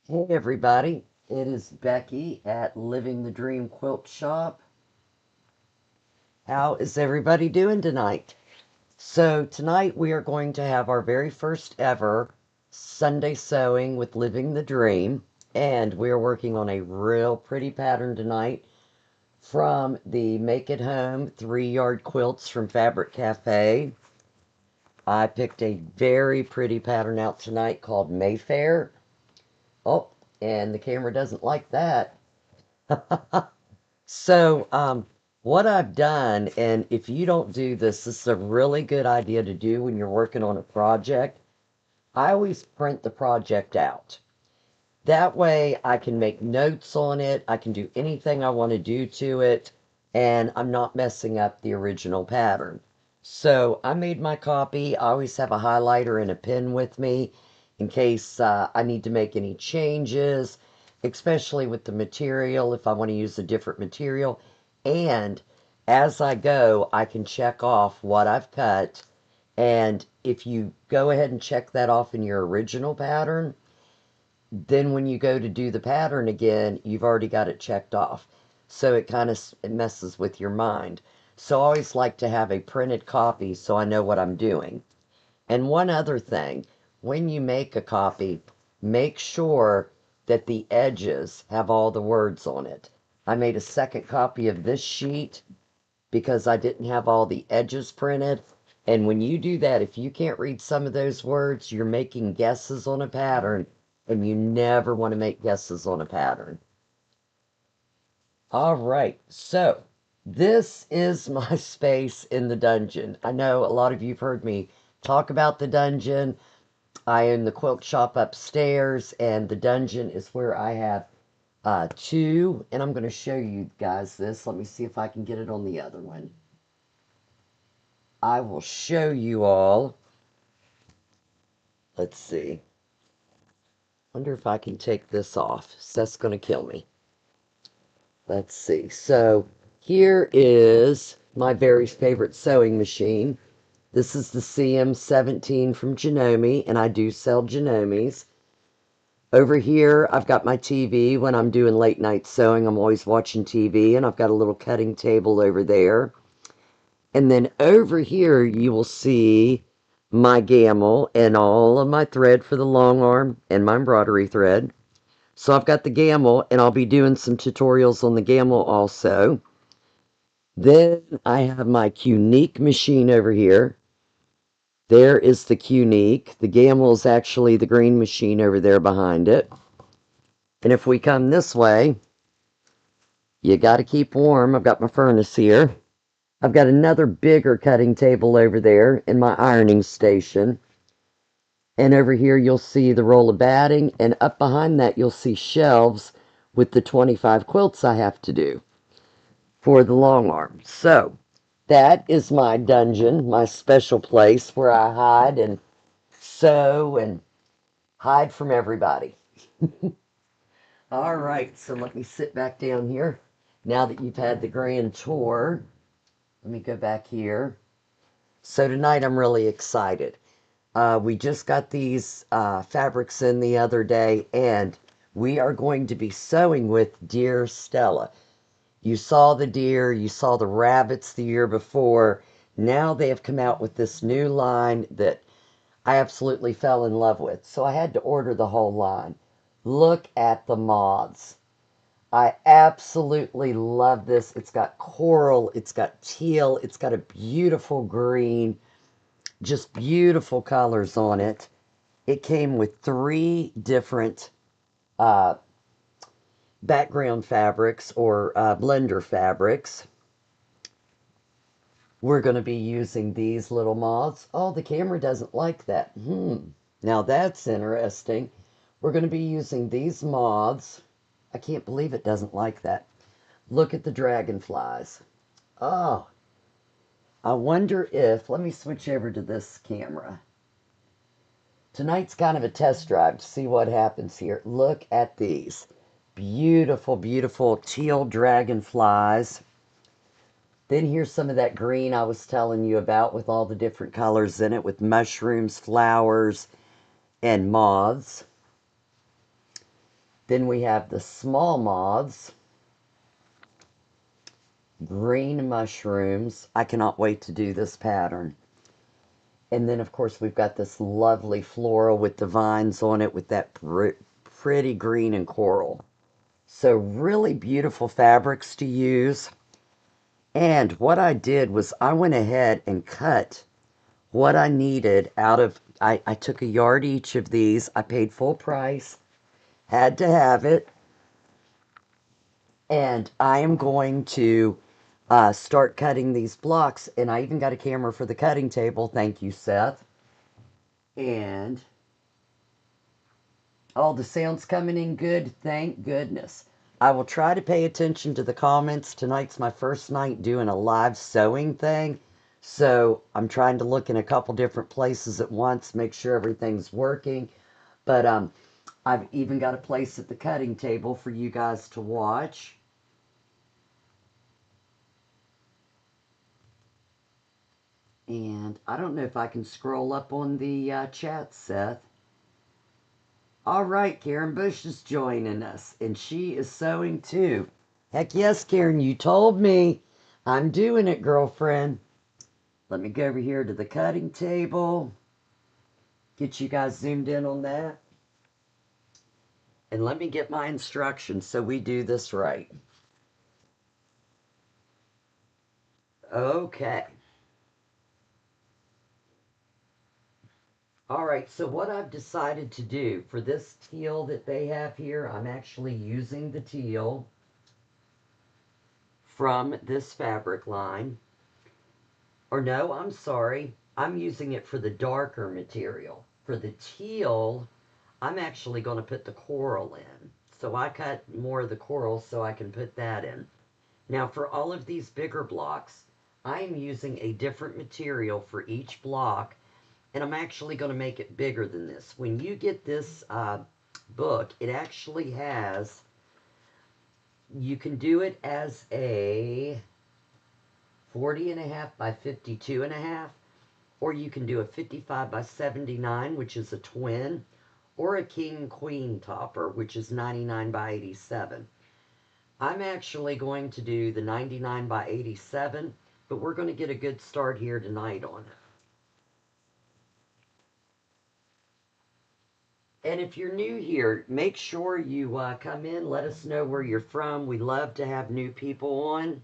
Hey everybody, it is Becky at Living the Dream Quilt Shop. How is everybody doing tonight? So tonight we are going to have our very first ever Sunday sewing with Living the Dream, and we are working on a real pretty pattern tonight from the Make It Home 3-yard quilts from Fabric Cafe. I picked a very pretty pattern out tonight called Mayfair. Oh, and the camera doesn't like that. So, what I've done, and if you don't do this, this is a really good idea to do when you're working on a project. I always print the project out. That way I can make notes on it. I can do anything I want to do to it, and I'm not messing up the original pattern. So I made my copy. I always have a highlighter and a pen with me in case I need to make any changes, especially with the material, if I want to use a different material. And as I go, I can check off what I've cut. And if you go ahead and check that off in your original pattern, then when you go to do the pattern again, you've already got it checked off. So it kind of messes with your mind. So I always like to have a printed copy so I know what I'm doing. And one other thing, when you make a copy, make sure that the edges have all the words on it. I made a second copy of this sheet because I didn't have all the edges printed. And when you do that, if you can't read some of those words, you're making guesses on a pattern, and you never want to make guesses on a pattern. All right, so this is my space in the dungeon. I know a lot of you have heard me talk about the dungeon. I own the quilt shop upstairs, and the dungeon is where I have two, and I'm going to show you guys this. Let me see if I can get it on the other one. I will show you all. Let's see. Wonder if I can take this off. That's going to kill me. Let's see. So here is my very favorite sewing machine. This is the CM17 from Janome, and I do sell Janomes. Over here, I've got my TV. When I'm doing late night sewing, I'm always watching TV, and I've got a little cutting table over there. And then over here, you will see my gamble and all of my thread for the long arm and my embroidery thread. So I've got the gamble, and I'll be doing some tutorials on the gamble also. Then I have my Qnique machine over here. There is the Qnique. The gamble is actually the green machine over there behind it. And if we come this way, you got to keep warm. I've got my furnace here. I've got another bigger cutting table over there in my ironing station. And over here you'll see the roll of batting, and up behind that you'll see shelves with the 25 quilts I have to do for the long arm. So that is my dungeon, my special place where I hide and sew and hide from everybody. All right, so let me sit back down here. Now that you've had the grand tour, let me go back here. So tonight I'm really excited. We just got these fabrics in the other day, and we are going to be sewing with Dear Stella. You saw the deer, you saw the rabbits the year before. Now they have come out with this new line that I absolutely fell in love with. So I had to order the whole line. Look at the moths. I absolutely love this. It's got coral, it's got teal, it's got a beautiful green, just beautiful colors on it. It came with 3 different uh, background fabrics or blender fabrics. We're going to be using these little moths. Oh, the camera doesn't like that. Now that's interesting. We're going to be using these moths. I can't believe it doesn't like that. Look at the dragonflies. Oh, I wonder if, let me switch over to this camera. Tonight's kind of a test drive to see what happens here. Look at these. Beautiful, beautiful teal dragonflies. Then here's some of that green I was telling you about with all the different colors in it, with mushrooms, flowers, and moths. Then we have the small moths, green mushrooms. I cannot wait to do this pattern. And then, of course, we've got this lovely floral with the vines on it with that pretty green and coral. So really beautiful fabrics to use. And what I did was I went ahead and cut what I needed out of, I took a yard each of these. I paid full price, had to have it. And I am going to start cutting these blocks. And I even got a camera for the cutting table. Thank you, Seth. And all the sounds coming in good, thank goodness. I will try to pay attention to the comments. Tonight's my first night doing a live sewing thing. So I'm trying to look in a couple different places at once, make sure everything's working. But I've even got a place at the cutting table for you guys to watch. And I don't know if I can scroll up on the chat, Seth. All right, Karen Bush is joining us, and she is sewing too. Heck yes, Karen, you told me. I'm doing it, girlfriend. Let me go over here to the cutting table. Get you guys zoomed in on that. And let me get my instructions so we do this right. Okay. All right, so what I've decided to do for this teal that they have here, I'm actually using the teal from this fabric line. Or no, I'm sorry. I'm using it for the darker material. For the teal, I'm actually going to put the coral in. So I cut more of the coral so I can put that in. Now for all of these bigger blocks, I am using a different material for each block, and I'm actually going to make it bigger than this. When you get this book, it actually has, you can do it as a 40.5 by 52.5, or you can do a 55 by 79, which is a twin, or a king queen topper, which is 99 by 87. I'm actually going to do the 99 by 87, but we're going to get a good start here tonight on it. And if you're new here, make sure you come in, let us know where you're from. We love to have new people on.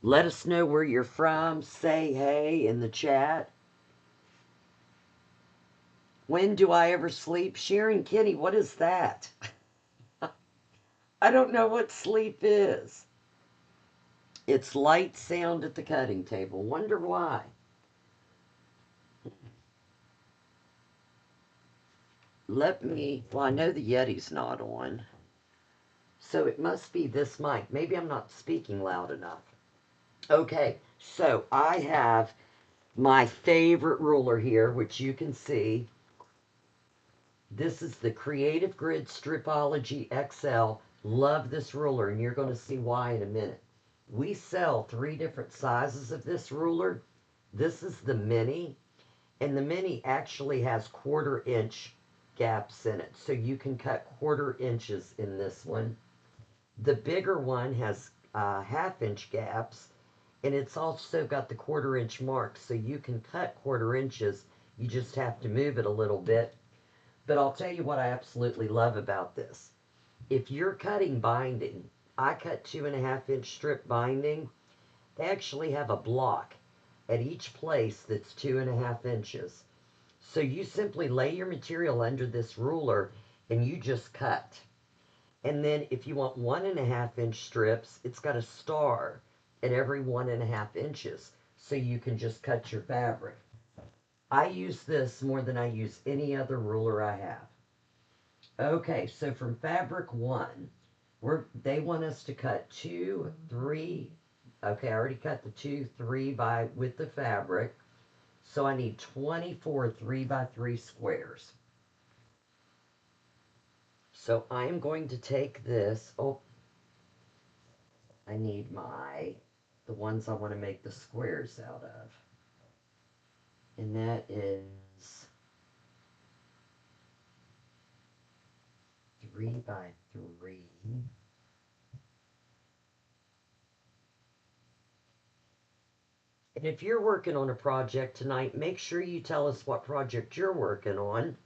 Let us know where you're from. Say hey in the chat. When do I ever sleep? Sharon Kenny, what is that? I don't know what sleep is. It's light sound at the cutting table. Wonder why. Let me, well, I know the Yeti's not on. So it must be this mic. Maybe I'm not speaking loud enough. Okay, so I have my favorite ruler here, which you can see. This is the Creative Grid Stripology XL. Love this ruler, and you're going to see why in a minute. We sell 3 different sizes of this ruler. This is the mini, and the mini actually has 1/4 inch gaps in it, so you can cut 1/4 inches in this one. The bigger one has 1/2 inch gaps, and it's also got the 1/4 inch mark, so you can cut 1/4 inches. You just have to move it a little bit. But I'll tell you what I absolutely love about this. If you're cutting binding, I cut 2.5 inch strip binding. They actually have a block at each place that's 2.5 inches. So you simply lay your material under this ruler and you just cut. And then if you want 1.5 inch strips, it's got a star at every 1.5 inches. So you can just cut your fabric. I use this more than I use any other ruler I have. Okay, so from fabric 1, they want us to cut 2, 3. Okay, I already cut the 2, 3 by with the fabric. So I need 24 3 by 3 squares. So I am going to take this. Oh, I need the ones I want to make the squares out of. And that is 3 by 3. And if you're working on a project tonight, make sure you tell us what project you're working on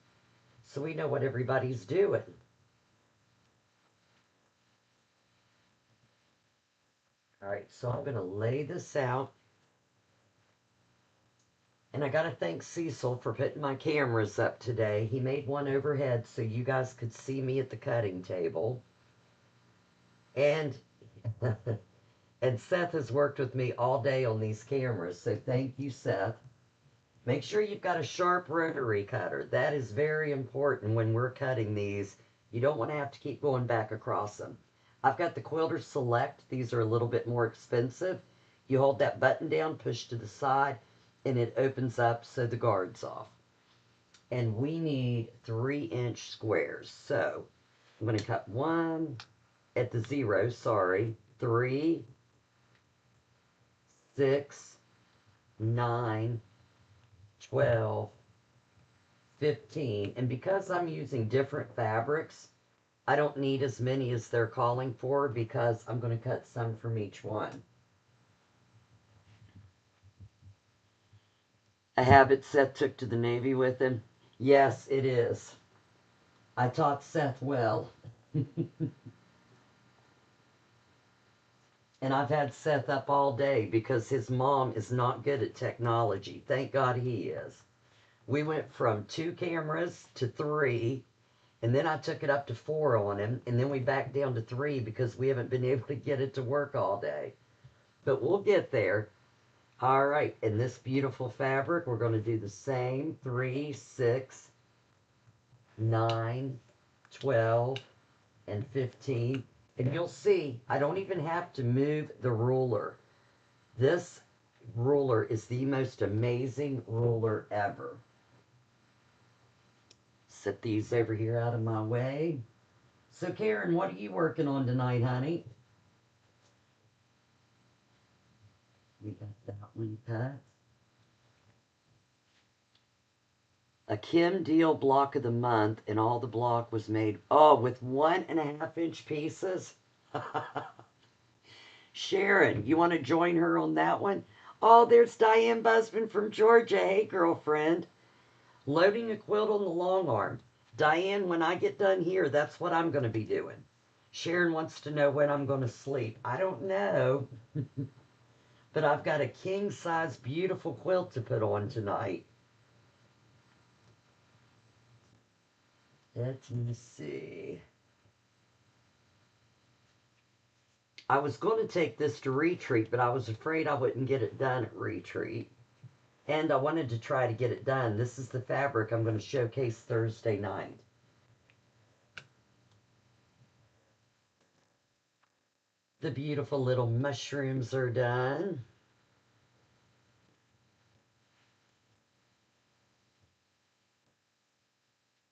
so we know what everybody's doing. All right, so I'm going to lay this out. And I got to thank Cecil for putting my cameras up today. He made one overhead so you guys could see me at the cutting table. And and Seth has worked with me all day on these cameras, so thank you, Seth. Make sure you've got a sharp rotary cutter. That is very important when we're cutting these. You don't want to have to keep going back across them. I've got the Quilter Select. These are a little bit more expensive. You hold that button down, push to the side, and it opens up so the guard's off. And we need 3-inch squares. So I'm going to cut one at the 0, sorry, 3, 6, 9, 12, 15. And because I'm using different fabrics, I don't need as many as they're calling for because I'm going to cut some from each one. A habit Seth took to the Navy with him? Yes, it is. I taught Seth well. And I've had Seth up all day because his mom is not good at technology. Thank God he is. We went from 2 cameras to 3, and then I took it up to 4 on him, and then we backed down to 3 because we haven't been able to get it to work all day. But we'll get there. All right, in this beautiful fabric, we're going to do the same. 3, 6, 9, 12, and 15. And you'll see, I don't even have to move the ruler. This ruler is the most amazing ruler ever. Set these over here out of my way. So Karen, what are you working on tonight, honey? We got that one cut. A Kim Deal block of the month, and all the block was made, with 1.5-inch pieces. Sharon, you want to join her on that one? Oh, there's Diane Busman from Georgia. Hey, girlfriend. Loading a quilt on the long arm. Diane, when I get done here, that's what I'm going to be doing. Sharon wants to know when I'm going to sleep. I don't know. But I've got a king-size beautiful quilt to put on tonight. Let me see. I was going to take this to retreat, but I was afraid I wouldn't get it done at retreat. And I wanted to try to get it done. This is the fabric I'm going to showcase Thursday night. The beautiful little mushrooms are done.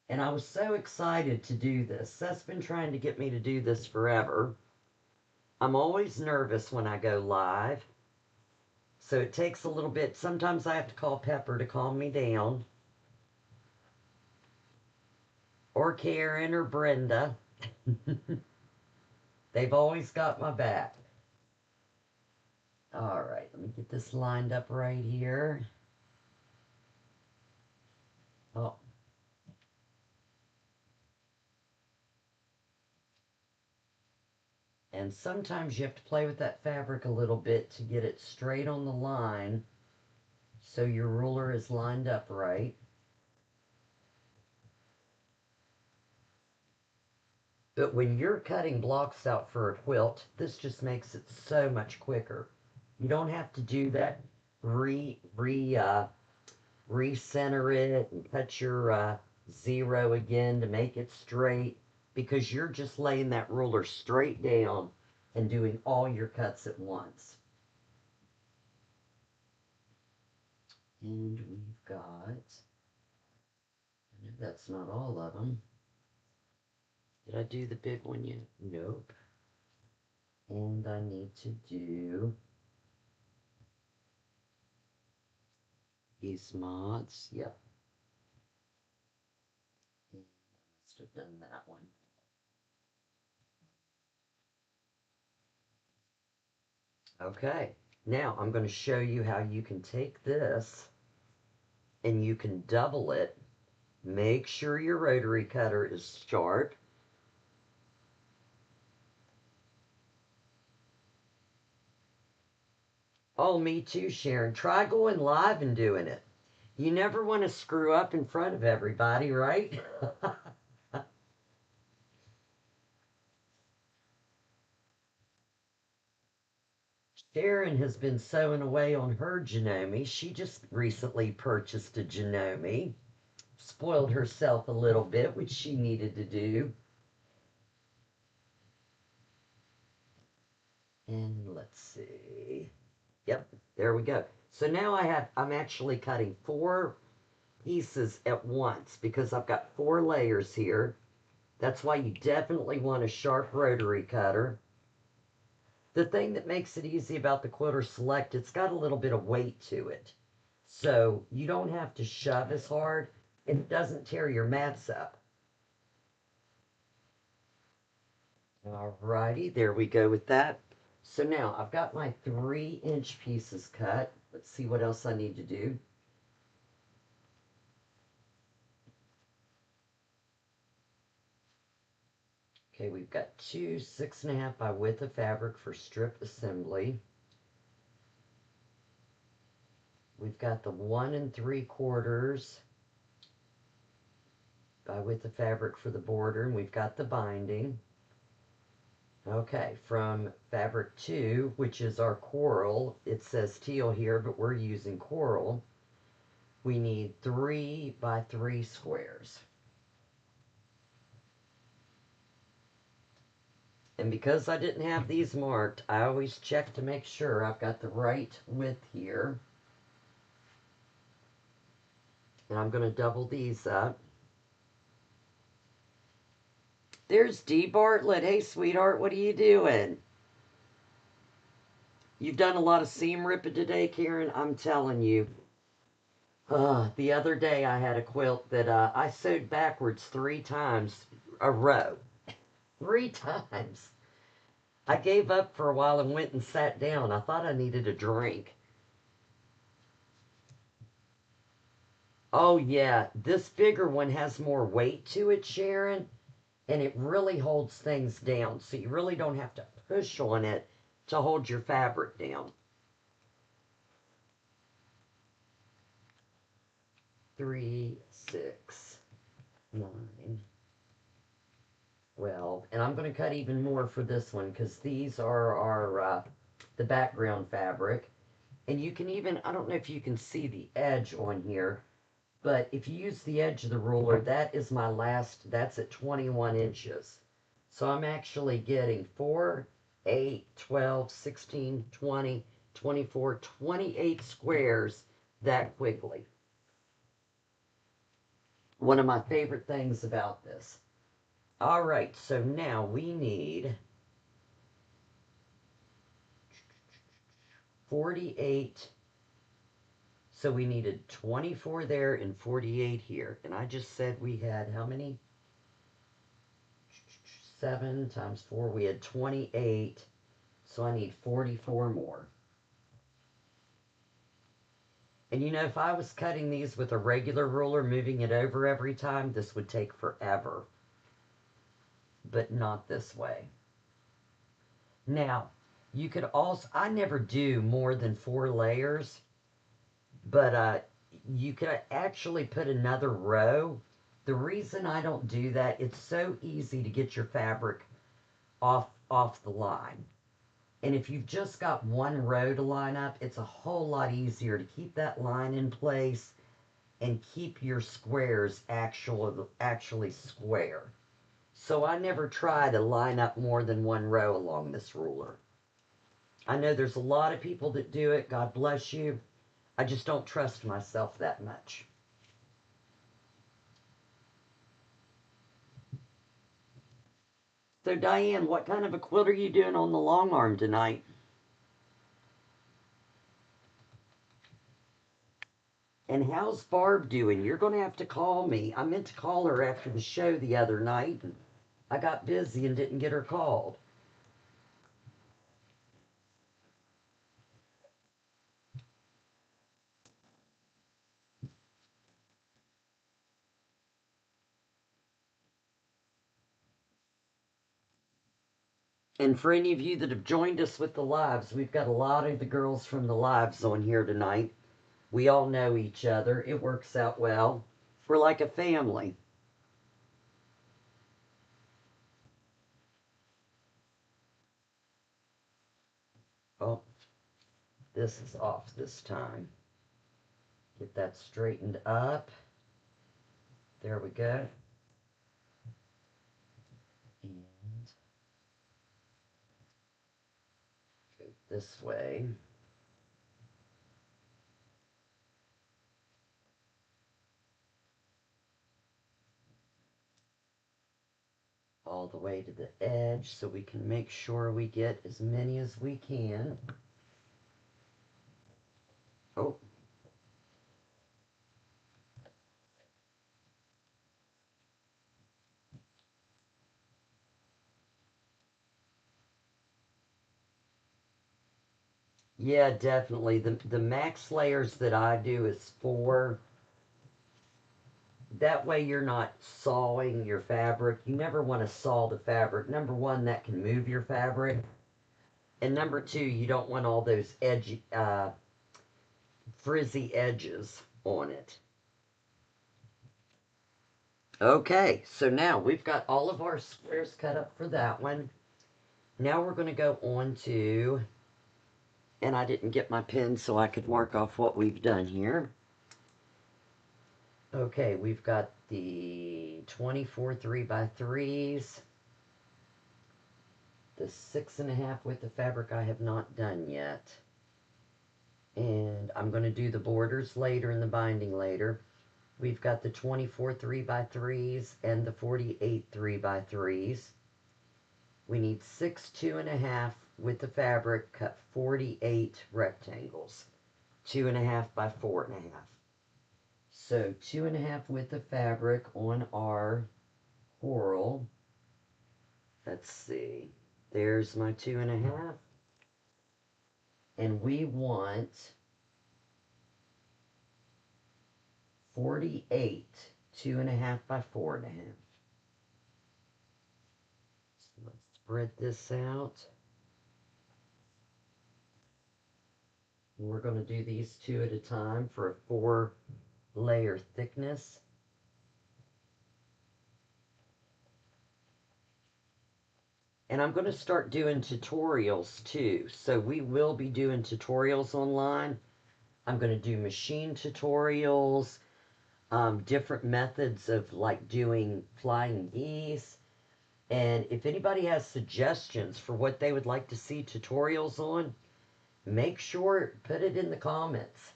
And I was so excited to do this. Seth's been trying to get me to do this forever. I'm always nervous when I go live. So it takes a little bit. Sometimes I have to call Pepper to calm me down. Or Karen or Brenda. They've always got my back. All right, let me get this lined up right here. Oh. And sometimes you have to play with that fabric a little bit to get it straight on the line so your ruler is lined up right. But when you're cutting blocks out for a quilt, this just makes it so much quicker. You don't have to do that recenter it and cut your 0 again to make it straight, because you're just laying that ruler straight down and doing all your cuts at once. And we've got, I know that's not all of them. Did I do the big one yet? Nope. And I need to do these mods. Yep. And I must have done that one. Okay, now I'm going to show you how you can take this and you can double it. Make sure your rotary cutter is sharp. Oh, me too, Sharon. Try going live and doing it. You never want to screw up in front of everybody, right? Sharon has been sewing away on her Janome. She just recently purchased a Janome. Spoiled herself a little bit, which she needed to do. And let's see. Yep, there we go. So now I'm actually cutting 4 pieces at once because I've got 4 layers here. That's why you definitely want a sharp rotary cutter. The thing that makes it easy about the Quilter Select, it's got a little bit of weight to it. So you don't have to shove as hard and it doesn't tear your mats up. Alrighty, there we go with that. So now I've got my 3-inch pieces cut. Let's see what else I need to do. Okay, we've got 2 6.5 by width of fabric for strip assembly. We've got the 1 3/4 by width of fabric for the border, and we've got the binding. Okay, from fabric 2, which is our coral, it says teal here, but we're using coral. We need 3 by 3 squares. And because I didn't have these marked, I always check to make sure I've got the right width here. And I'm going to double these up. There's D. Bartlett. Hey, sweetheart, what are you doing? You've done a lot of seam ripping today, Karen. I'm telling you. The other day I had a quilt that I sewed backwards 3 times a row. 3 times. I gave up for a while and went and sat down. I thought I needed a drink. Oh, yeah. This bigger one has more weight to it, Sharon. And it really holds things down. So you really don't have to push on it to hold your fabric down. 3, 6, 9, 12. And I'm going to cut even more for this one because these are our the background fabric. And you can even, I don't know if you can see the edge on here, but if you use the edge of the ruler, that is my last, that's at 21 inches. So I'm actually getting 4, 8, 12, 16, 20, 24, 28 squares that quickly. One of my favorite things about this. All right, so now we need 48. So we needed 24 there and 48 here. And I just said we had how many? 7 times 4. We had 28. So I need 44 more. And you know, if I was cutting these with a regular ruler, moving it over every time, this would take forever. But not this way. Now, you could also, I never do more than 4 layers, but you could actually put another row. The reason I don't do that, it's so easy to get your fabric off the line. And if you've just got one row to line up, it's a whole lot easier to keep that line in place and keep your squares actually square. So I never try to line up more than one row along this ruler. I know there's a lot of people that do it. God bless you. I just don't trust myself that much. So Diane, what kind of a quilt are you doing on the long arm tonight? And how's Barb doing? You're going to have to call me. I meant to call her after the show the other night, and I got busy and didn't get her called. And for any of you that have joined us with the lives, we've got a lot of the girls from the lives on here tonight. We all know each other. It works out well. We're like a family. Oh, this is off this time. Get that straightened up. There we go. And go this way. All the way to the edge so we can make sure we get as many as we can. Oh, yeah, definitely. The max layers that I do is 4. That way you're not sawing your fabric. You never want to saw the fabric. Number one, that can move your fabric. And number two, you don't want all those edgy, frizzy edges on it. Okay, so now we've got all of our squares cut up for that one. Now we're going to go on to, and I didn't get my pen so I could mark off what we've done here. Okay, we've got the 24 3x3s, the 6.5 width of fabric I have not done yet. And I'm going to do the borders later and the binding later. We've got the 24 3x3s and the 48 3x3s. We need 6 2.5 with the fabric, cut 48 rectangles, 2.5 by 4.5. So 2.5 with the fabric on our coral. Let's see. There's my 2.5. And we want 48, 2.5 by 4.5. So let's spread this out. And we're going to do these 2 at a time for a 4-layer thickness. And I'm going to start doing tutorials too. So we will be doing tutorials online. I'm going to do machine tutorials, different methods of like doing flying geese. And if anybody has suggestions for what they would like to see tutorials on, make sure put it in the comments.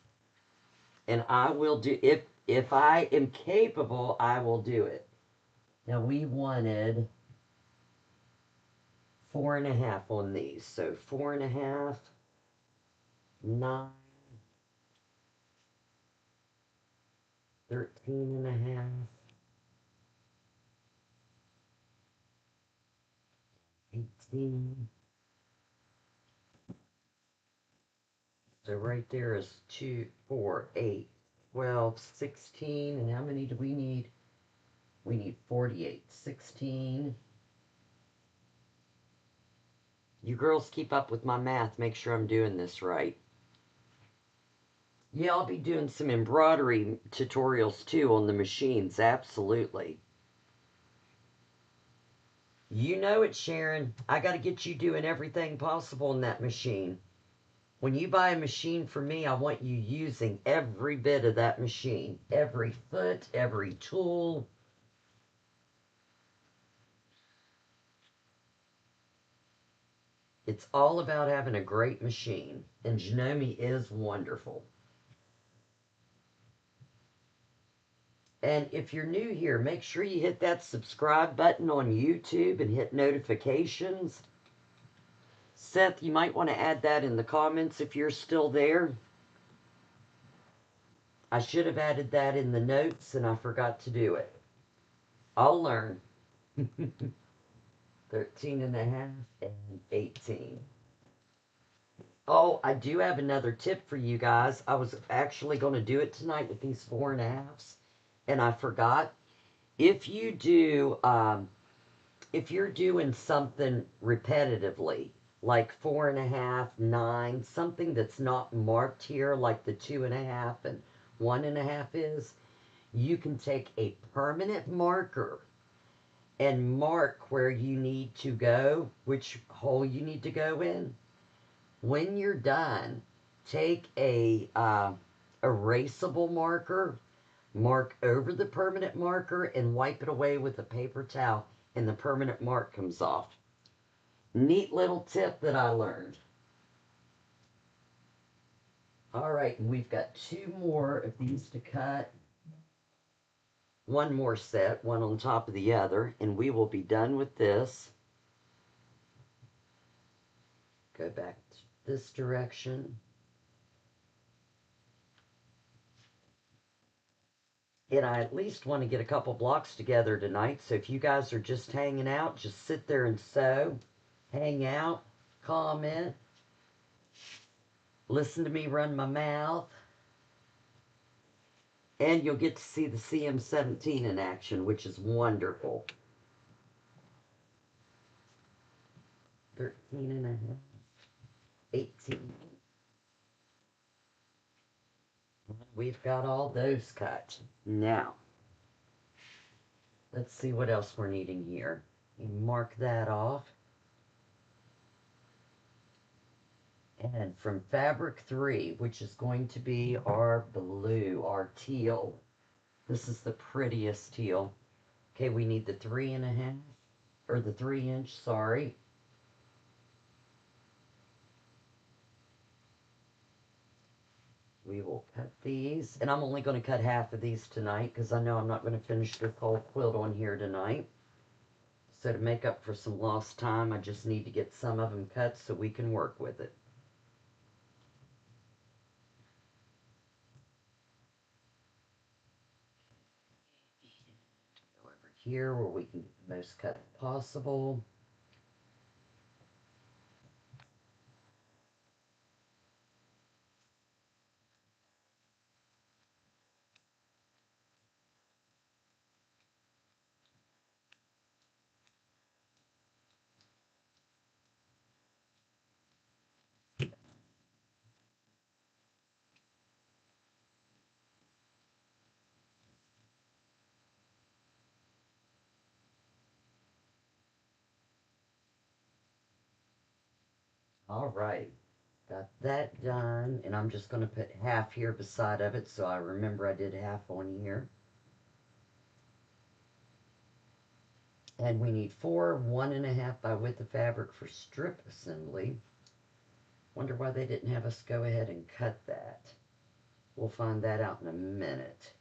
And I will do, if I am capable, I will do it. Now we wanted 4.5 on these. So 4.5, 9, 13.5, 18. So right there is 2, 4, 8, 12, 16. And how many do we need? We need 48. 16. You girls keep up with my math. Make sure I'm doing this right. Yeah, I'll be doing some embroidery tutorials too on the machines. Absolutely. You know it, Sharon. I got to get you doing everything possible in that machine. When you buy a machine for me, I want you using every bit of that machine. Every foot, every tool. It's all about having a great machine. And Janome is wonderful. And if you're new here, make sure you hit that subscribe button on YouTube and hit notifications. Seth, you might want to add that in the comments if you're still there. I should have added that in the notes and I forgot to do it. I'll learn. 13.5 and 18. Oh, I do have another tip for you guys. I was actually going to do it tonight with these 4.5s and I forgot. If you do if you're doing something repetitively, like 4.5, 9, something that's not marked here, like the 2.5 and 1.5 is, you can take a permanent marker and mark where you need to go, which hole you need to go in. When you're done, take a erasable marker, mark over the permanent marker, and wipe it away with a paper towel, and the permanent mark comes off. Neat little tip that I learned. All right, and we've got 2 more of these to cut. One more set, one on top of the other, and we will be done with this. Go back this direction. And I at least want to get a couple blocks together tonight, so if you guys are just hanging out, just sit there and sew, hang out, comment, listen to me run my mouth, and you'll get to see the CM17 in action, which is wonderful. 13.5, 18. We've got all those cut. Now, let's see what else we're needing here. You mark that off. And from fabric 3, which is going to be our blue, our teal. This is the prettiest teal. Okay, we need the 3.5, or the 3-inch, sorry. We will cut these, and I'm only going to cut half of these tonight because I know I'm not going to finish this whole quilt on here tonight. So to make up for some lost time, I just need to get some of them cut so we can work with it. Go over here where we can get the most cut possible. All right, got that done, and I'm just going to put half here beside of it so I remember I did half on here. And we need 4 1.5 by width of fabric for strip assembly. Wonder why they didn't have us go ahead and cut that. We'll find that out in a minute.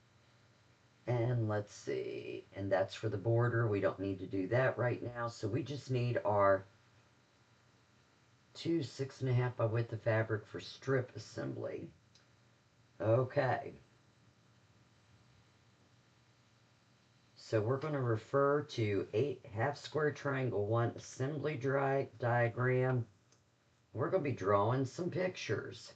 And let's see, and that's for the border. We don't need to do that right now, so we just need our 2 6.5 by width of fabric for strip assembly. Okay. So we're going to refer to 8 half square triangle 1 assembly diagram. We're going to be drawing some pictures.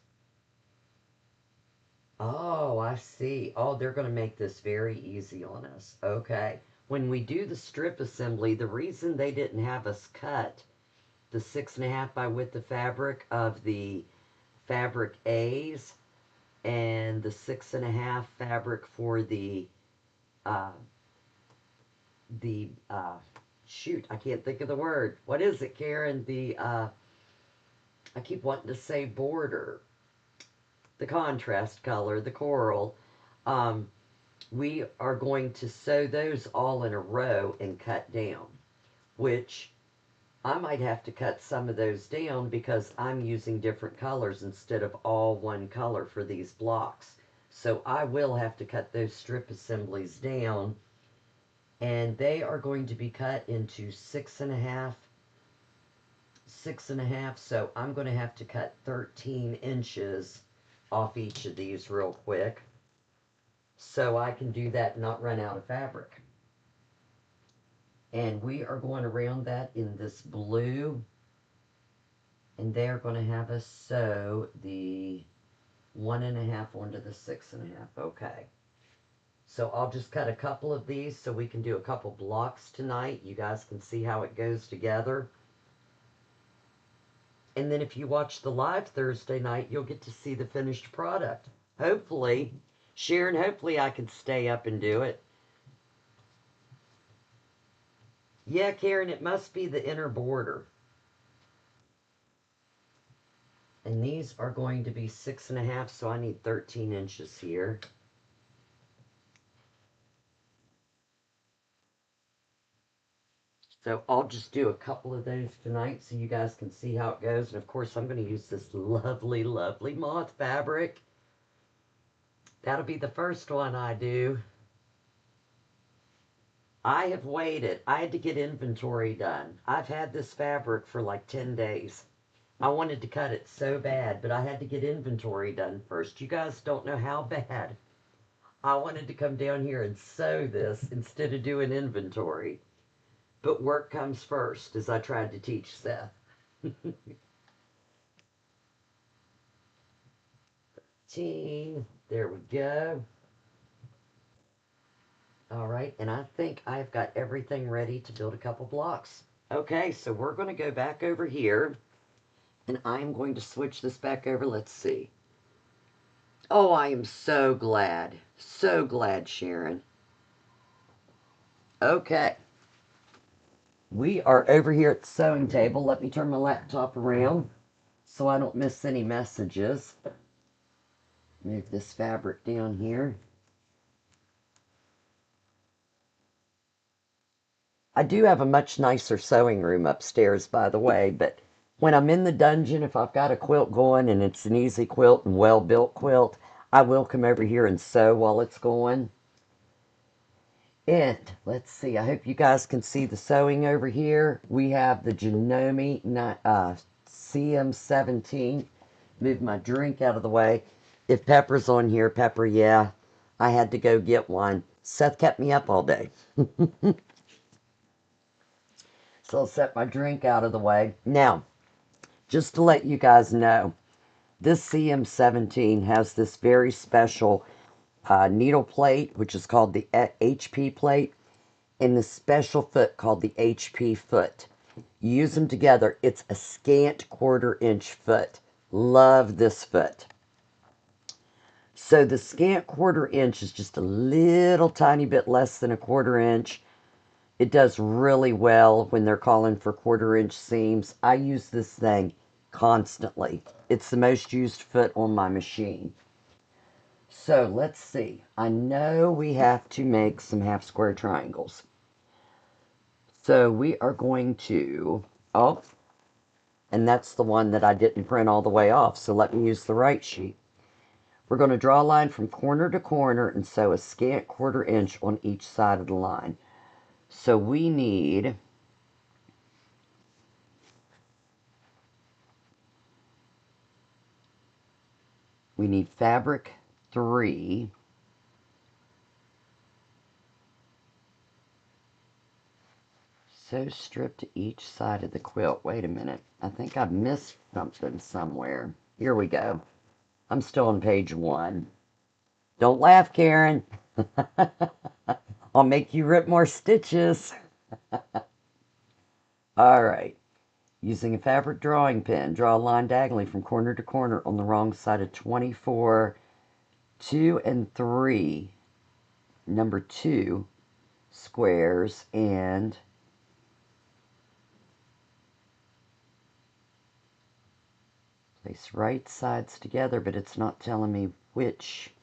Oh, I see. Oh, they're going to make this very easy on us. Okay. When we do the strip assembly, the reason they didn't have us cut the 6.5 by width of fabric of the fabric A's and the 6.5 fabric for uh, shoot, I can't think of the word. What is it, Karen? I keep wanting to say border. The contrast color, the coral. Um, we are going to sew those all in a row and cut down, which I might have to cut some of those down because I'm using different colors instead of all one color for these blocks. So I will have to cut those strip assemblies down, and they are going to be cut into 6.5, 6.5, so I'm going to have to cut 13 inches off each of these real quick so I can do that and not run out of fabric. And we are going around that in this blue, and they're going to have us sew the 1.5 onto the 6.5. Okay. So I'll just cut a couple of these so we can do a couple blocks tonight. You guys can see how it goes together. And then if you watch the live Thursday night, you'll get to see the finished product. Hopefully, Sharon, hopefully I can stay up and do it. Yeah, Karen, it must be the inner border. And these are going to be 6.5, so I need 13 inches here. So I'll just do a couple of those tonight so you guys can see how it goes. And of course, I'm going to use this lovely, lovely moth fabric. That'll be the first one I do. I have waited. I had to get inventory done. I've had this fabric for like 10 days. I wanted to cut it so bad, but I had to get inventory done first. You guys don't know how bad I wanted to come down here and sew this instead of doing inventory. But work comes first, as I tried to teach Seth. There we go. All right, and I think I've got everything ready to build a couple blocks. Okay, so we're going to go back over here, and I'm going to switch this back over. Let's see. Oh, I am so glad. So glad, Sharon. Okay. We are over here at the sewing table. Let me turn my laptop around so I don't miss any messages. Move this fabric down here. I do have a much nicer sewing room upstairs, by the way, but when I'm in the dungeon, if I've got a quilt going and it's an easy quilt and well-built quilt, I will come over here and sew while it's going. And let's see, I hope you guys can see the sewing over here. We have the Janome CM17. Move my drink out of the way. If Pepper's on here, Pepper, yeah, I had to go get one. Seth kept me up all day. So I'll set my drink out of the way. Now, just to let you guys know, this CM17 has this very special needle plate, which is called the HP plate, and the special foot called the HP foot. You use them together. It's a scant 1/4 inch foot. Love this foot. So the scant 1/4 inch is just a little tiny bit less than a 1/4 inch. It does really well when they're calling for 1/4 inch seams. I use this thing constantly. It's the most used foot on my machine. So let's see. I know we have to make some half square triangles. So we are going to, oh, and that's the one that I didn't print all the way off. So let me use the right sheet. We're going to draw a line from corner to corner and sew a scant 1/4 inch on each side of the line. So we need fabric 3. Sew strip to each side of the quilt. Wait a minute. I think I missed something somewhere. Here we go. I'm still on page 1. Don't laugh, Karen. I'll make you rip more stitches. All right. Using a fabric drawing pen, draw a line diagonally from corner to corner on the wrong side of 24, 2 and 3, number 2 squares, and place right sides together, but it's not telling me which.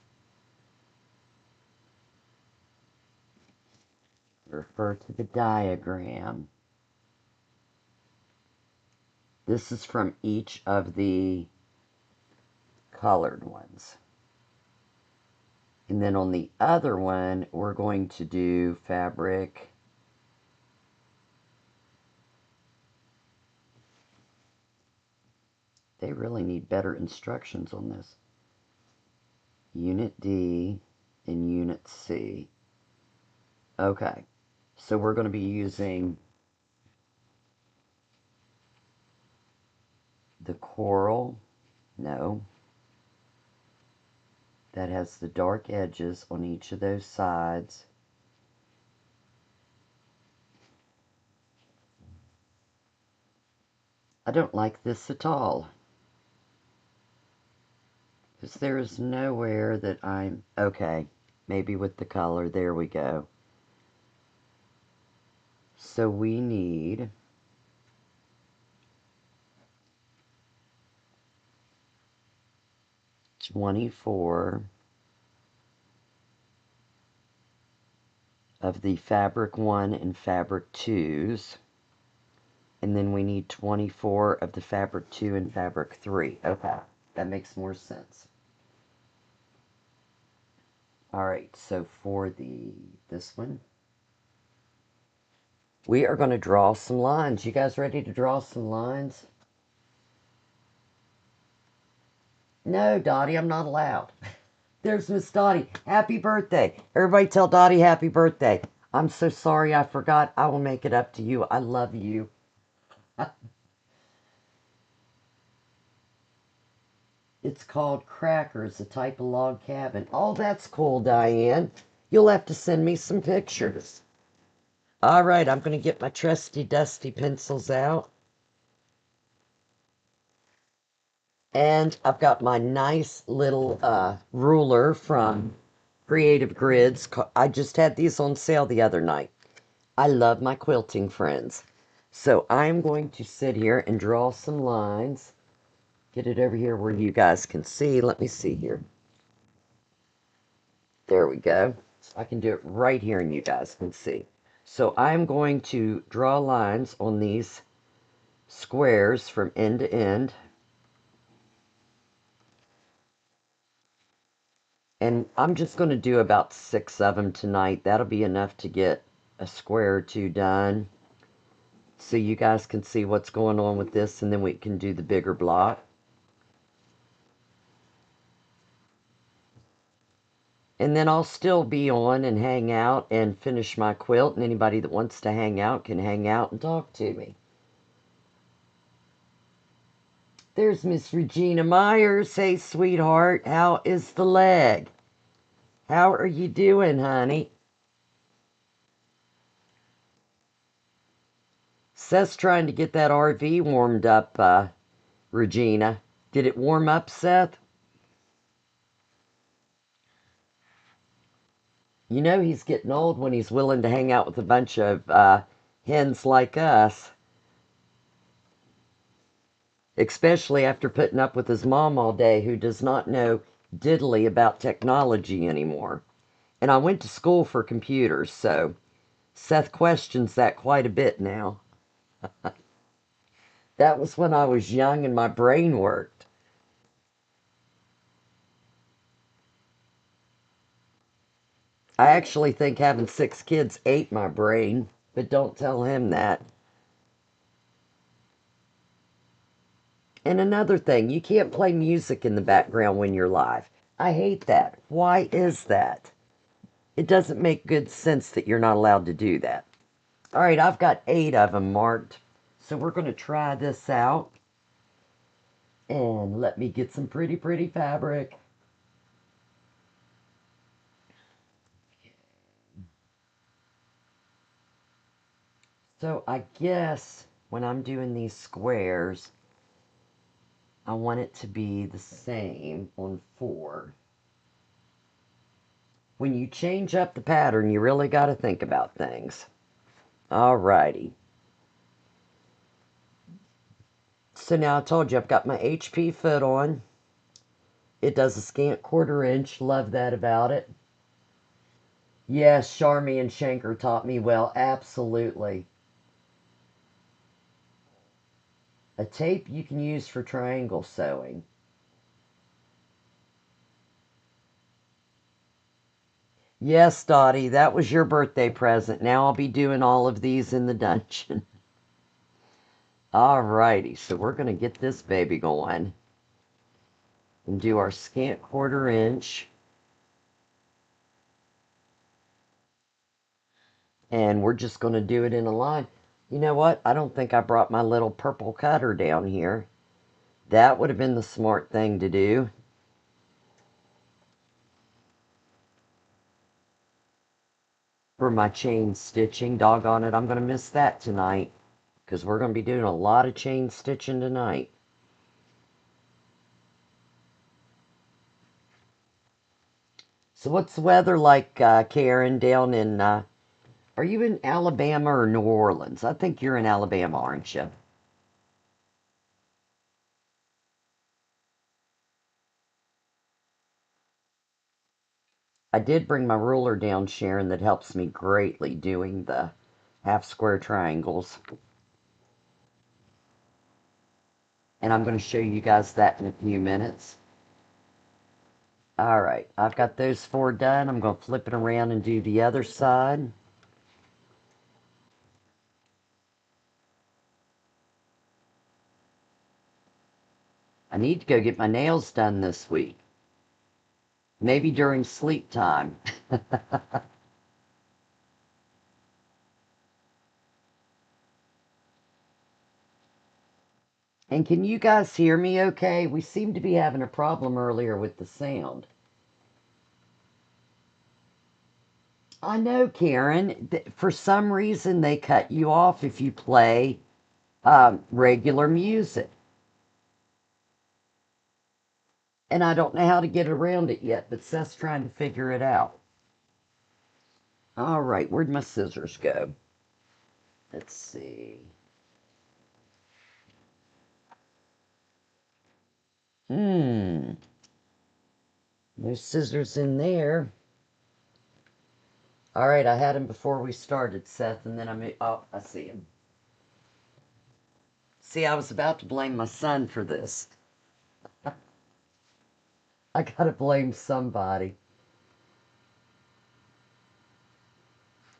Refer to the diagram. This is from each of the colored ones. And then on the other one, we're going to do fabric. They really need better instructions on this. Unit D and Unit C. Okay, so we're going to be using the coral, no, that has the dark edges on each of those sides. I don't like this at all, because there is nowhere that I'm... Okay, maybe with the color, there we go. So we need 24 of the fabric 1 and fabric 2s. And then we need 24 of the fabric 2 and fabric 3. Okay, that makes more sense. Alright, so for this one, we are going to draw some lines. You guys ready to draw some lines? No, Dottie, I'm not allowed. There's Miss Dottie. Happy birthday. Everybody tell Dottie happy birthday. I'm so sorry I forgot. I will make it up to you. I love you. It's called Crackers, a type of log cabin. Oh, that's cool, Diane. You'll have to send me some pictures. All right, I'm going to get my trusty, dusty pencils out. And I've got my nice little ruler from Creative Grids. I just had these on sale the other night. I love my quilting friends. So I'm going to sit here and draw some lines. Get it over here where you guys can see. Let me see here. There we go. I can do it right here and you guys can see. So I'm going to draw lines on these squares from end to end. And I'm just going to do about 6 of them tonight. That'll be enough to get a square or two done. So you guys can see what's going on with this, and then we can do the bigger block. And then I'll still be on and hang out and finish my quilt, and anybody that wants to hang out can hang out and talk to me. There's Miss Regina Myers. Hey, sweetheart, how is the leg? How are you doing, honey? Seth's trying to get that RV warmed up, Regina. Did it warm up, Seth? You know he's getting old when he's willing to hang out with a bunch of hens like us. Especially after putting up with his mom all day, who does not know diddly about technology anymore. And I went to school for computers, so Seth questions that quite a bit now. That was when I was young and my brain worked. I actually think having 6 kids ate my brain, but don't tell him that. And another thing, you can't play music in the background when you're live. I hate that. Why is that? It doesn't make good sense that you're not allowed to do that. All right, I've got 8 of them marked. So we're going to try this out. And let me get some pretty, pretty fabric. So I guess when I'm doing these squares, I want it to be the same on 4. When you change up the pattern, you really got to think about things. Alrighty. So now I told you I've got my HP foot on. It does a scant 1/4 inch. Love that about it. Yes, Charmy and Shanker taught me well. Absolutely. A tape you can use for triangle sewing. Yes, Dottie, that was your birthday present. Now I'll be doing all of these in the dungeon. Alrighty, so we're going to get this baby going. And do our scant 1/4 inch. And we're just going to do it in a line. You know what? I don't think I brought my little purple cutter down here. That would have been the smart thing to do. for my chain stitching. Doggone it, I'm going to miss that tonight because we're going to be doing a lot of chain stitching tonight. So what's the weather like, Karen, down in, are you in Alabama or New Orleans? I think you're in Alabama, aren't you? I did bring my ruler down, Sharon, that helps me greatly doing the half square triangles. And I'm going to show you guys that in a few minutes. Alright, I've got those 4 done. I'm going to flip it around and do the other side. I need to go get my nails done this week. Maybe during sleep time. And can you guys hear me okay? We seem to be having a problem earlier with the sound. I know, Karen. For some reason, they cut you off if you play regular music. And I don't know how to get around it yet, but Seth's trying to figure it out. All right, where'd my scissors go? Let's see. No scissors in there. All right, I had him before we started, Seth, and then oh, I see him. See, I was about to blame my son for this. I gotta blame somebody.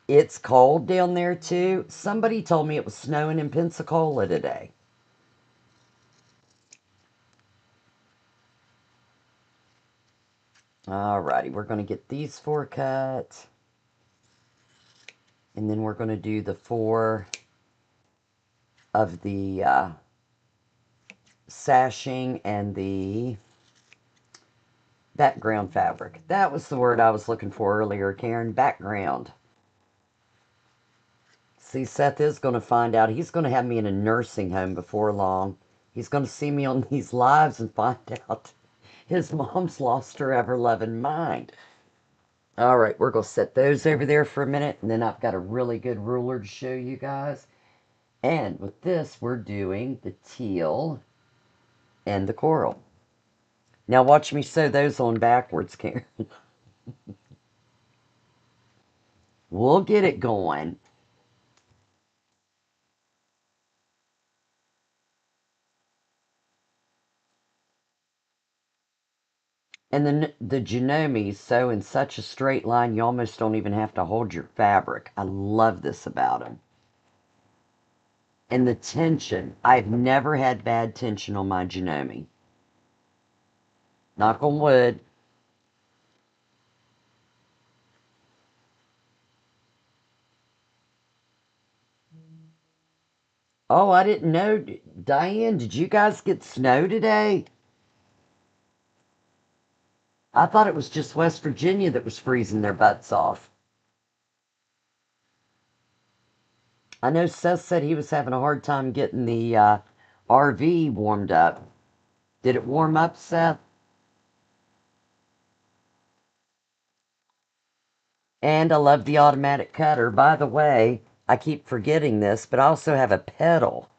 It's cold down there, too. Somebody told me it was snowing in Pensacola today. Alrighty, we're going to get these 4 cut. And then we're going to do the 4 of the sashing and the background fabric. That was the word I was looking for earlier, Karen. Background. See, Seth is going to find out. He's going to have me in a nursing home before long. He's going to see me on these lives and find out his mom's lost her ever-loving mind. All right, we're going to set those over there for a minute, and then I've got a really good ruler to show you guys. And with this, we're doing the teal and the coral. Now watch me sew those on backwards, Karen. We'll get it going. And then the Genomes sew in such a straight line, you almost don't even have to hold your fabric. I love this about them. And the tension. I've never had bad tension on my Genome. Knock on wood. Oh, I didn't know. Diane, did you guys get snow today? I thought it was just West Virginia that was freezing their butts off. I know Seth said he was having a hard time getting the RV warmed up. Did it warm up, Seth? And I love the automatic cutter. By the way, I keep forgetting this, but I also have a pedal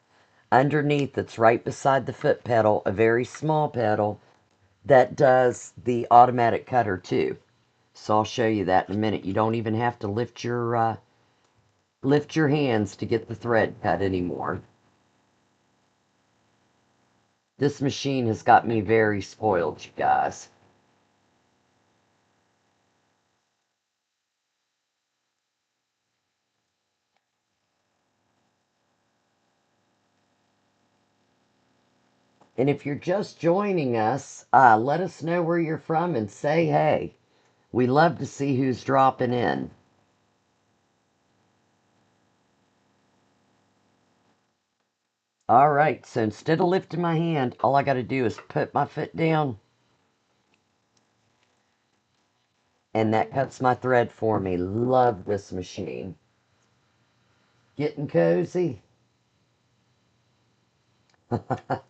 underneath that's right beside the foot pedal, a very small pedal that does the automatic cutter too. So I'll show you that in a minute. You don't even have to lift your hands to get the thread cut anymore. This machine has got me very spoiled, you guys. And if you're just joining us, let us know where you're from and say hey. We love to see who's dropping in. Alright, so instead of lifting my hand, all I gotta do is put my foot down And that cuts my thread for me. Love this machine. Getting cozy?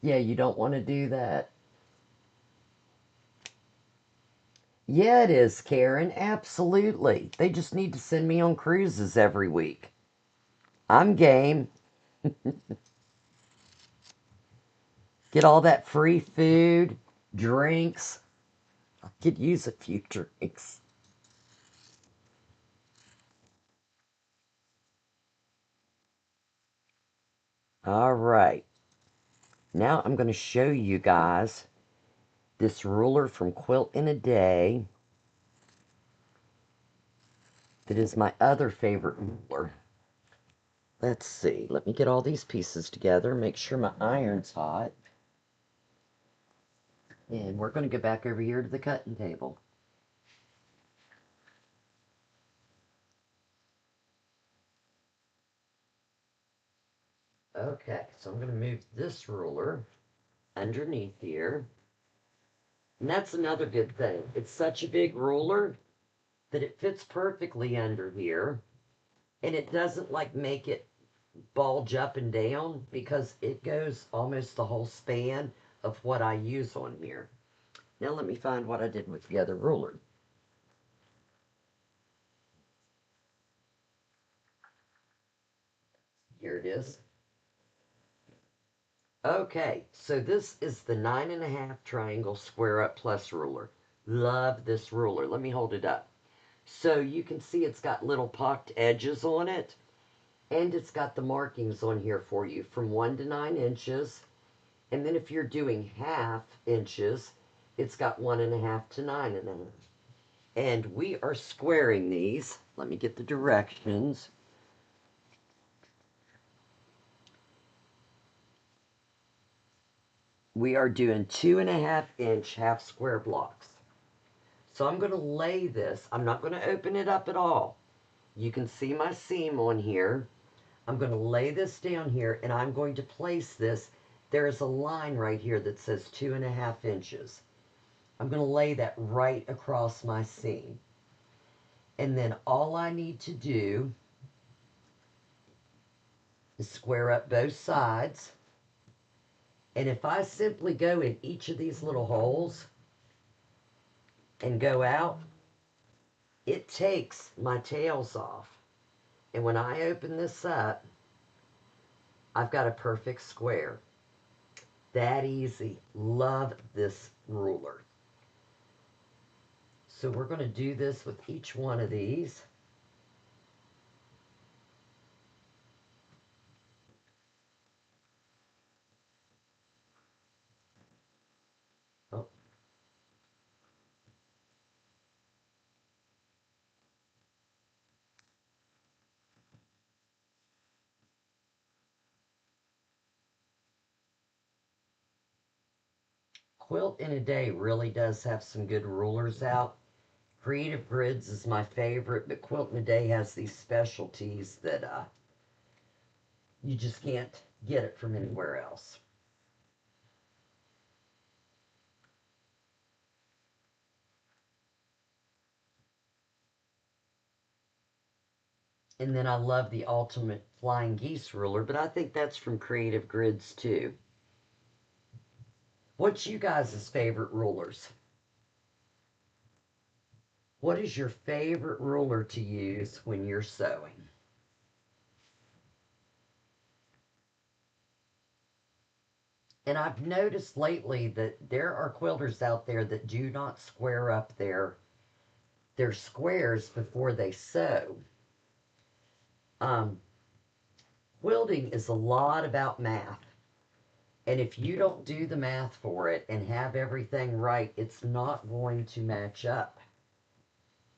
Yeah, you don't want to do that. Yeah, it is, Karen. Absolutely. They just need to send me on cruises every week. I'm game. Get all that free food, drinks. I could use a few drinks. All right. Now I'm going to show you guys this ruler from Quilt in a Day that is my other favorite ruler. Let's see. Let me get all these pieces together. Make sure my iron's hot. And we're going to go back over here to the cutting table. Okay, so I'm going to move this ruler underneath here. And that's another good thing. It's such a big ruler that it fits perfectly under here. And it doesn't like make it bulge up and down because it goes almost the whole span of what I use on here. Now let me find what I did with the other ruler. Here it is. Okay, so this is the 9.5 triangle square up plus ruler. Love this ruler. Let me hold it up. So you can see it's got little pocked edges on it, and it's got the markings on here for you from 1 to 9 inches. And then if you're doing half inches, it's got 1.5 to 9.5. And we are squaring these. Let me get the directions. We are doing 2.5 inch half square blocks. So I'm going to lay this. I'm not going to open it up at all. You can see my seam on here. I'm going to lay this down here and I'm going to place this. There is a line right here that says 2.5 inches. I'm going to lay that right across my seam. And then all I need to do is square up both sides. And if I simply go in each of these little holes and go out, it takes my tails off. And when I open this up, I've got a perfect square. That easy. Love this ruler. So we're going to do this with each one of these. Oh, Quilt in a Day really does have some good rulers out. Creative Grids is my favorite, but Quilt in a Day has these specialties that you just can't get it from anywhere else. And then I love the Ultimate Flying Geese ruler, but I think that's from Creative Grids too. What's you guys' favorite rulers? What is your favorite ruler to use when you're sewing? And I've noticed lately that there are quilters out there that do not square up their squares before they sew. Um, Quilting is a lot about math. And if you don't do the math for it and have everything right, it's not going to match up.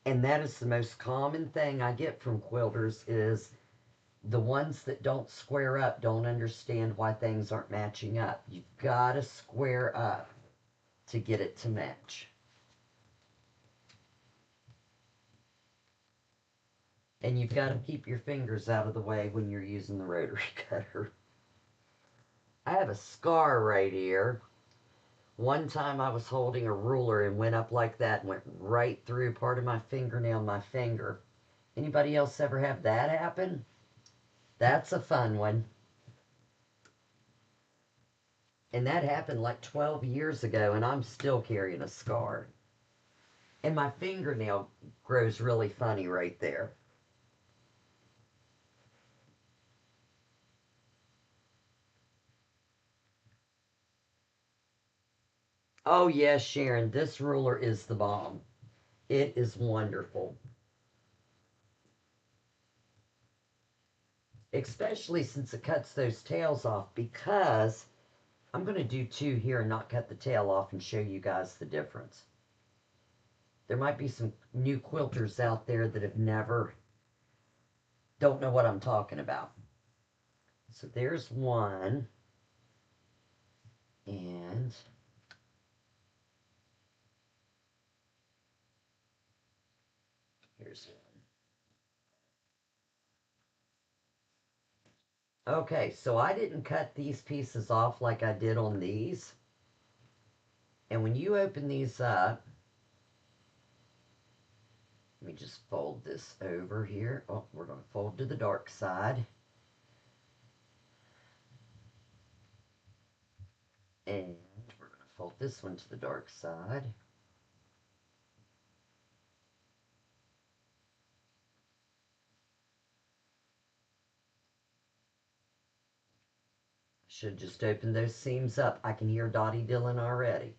And that is the most common thing I get from quilters is the ones that don't square up don't understand why things aren't matching up. You've got to square up to get it to match. And you've got to keep your fingers out of the way when you're using the rotary cutter. I have a scar right here One time I was holding a ruler and went up like that and went right through part of my fingernail in my finger. Anybody else ever have that happen? That's a fun one. And that happened like 12 years ago, and I'm still carrying a scar. And my fingernail grows really funny right there. Oh, yes, Sharon, this ruler is the bomb. It is wonderful. Especially since it cuts those tails off, because I'm going to do two here and not cut the tail off and show you guys the difference. There might be some new quilters out there that have never, don't know what I'm talking about. So there's one, and here's one. Okay, so I didn't cut these pieces off like I did on these. And when you open these up, let me just fold this over here. Oh, we're going to fold to the dark side. And we're going to fold this one to the dark side. Should just open those seams up. I can hear Dottie Dillon already.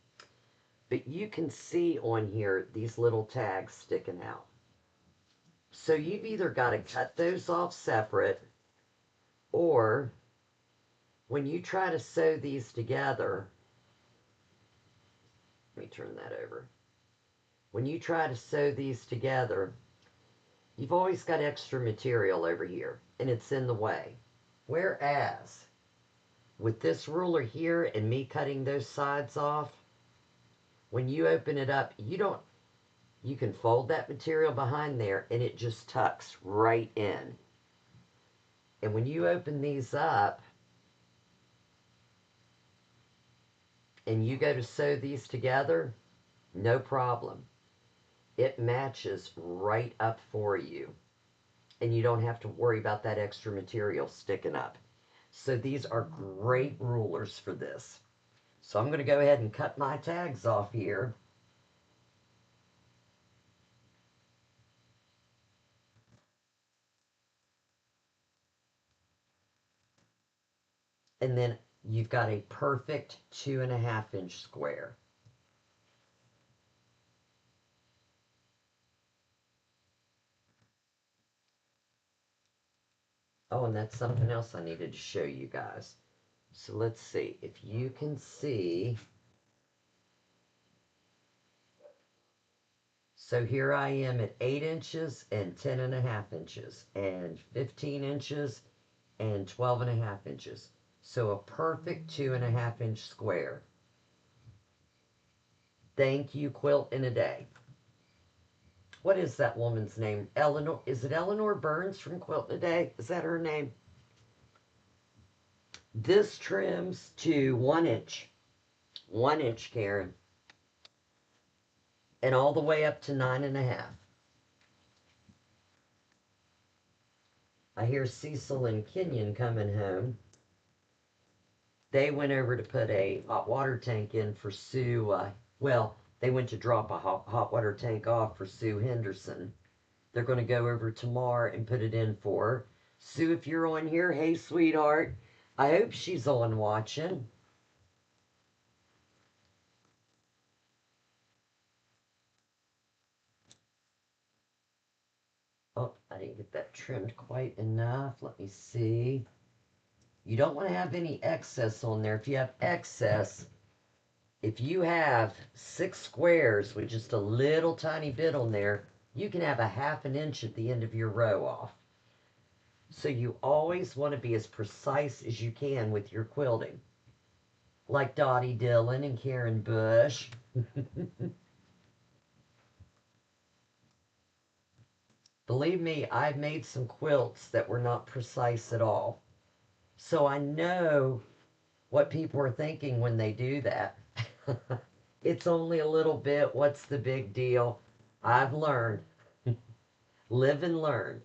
But you can see on here these little tags sticking out. So you've either got to cut those off separate, or when you try to sew these together, let me turn that over. When you try to sew these together, you've always got extra material over here, and it's in the way. Whereas, with this ruler here and me cutting those sides off, when you open it up, you can fold that material behind there and it just tucks right in. And when you open these up and you go to sew these together, no problem. It matches right up for you. And you don't have to worry about that extra material sticking up. So these are great rulers for this. So I'm going to go ahead and cut my tags off here. And then you've got a perfect 2.5-inch square. Oh, and that's something else I needed to show you guys. So let's see if you can see. So here I am at 8 inches and 10.5 inches and 15 inches and 12.5 inches. So a perfect 2.5-inch square. Thank you, Quilt in a Day. What is that woman's name? Eleanor, is it Eleanor Burns from Quilt in a Day? Is that her name? This trims to 1 inch. 1 inch, Karen. And all the way up to 9.5. I hear Cecil and Kenyon coming home. They went over to put a hot water tank in for Sue. Well, they went to drop a hot water tank off for Sue Henderson. They're going to go over tomorrow and put it in for her. Sue, if you're on here, hey, sweetheart. I hope she's on watching. Oh, I didn't get that trimmed quite enough. Let me see. You don't want to have any excess on there. If you have excess, if you have 6 squares with just a little tiny bit on there, you can have a 1/2 inch at the end of your row off. So you always want to be as precise as you can with your quilting. Like Dottie Dillon and Karen Bush. Believe me, I've made some quilts that were not precise at all. So I know what people are thinking when they do that. It's only a little bit. What's the big deal? I've learned. Live and learn.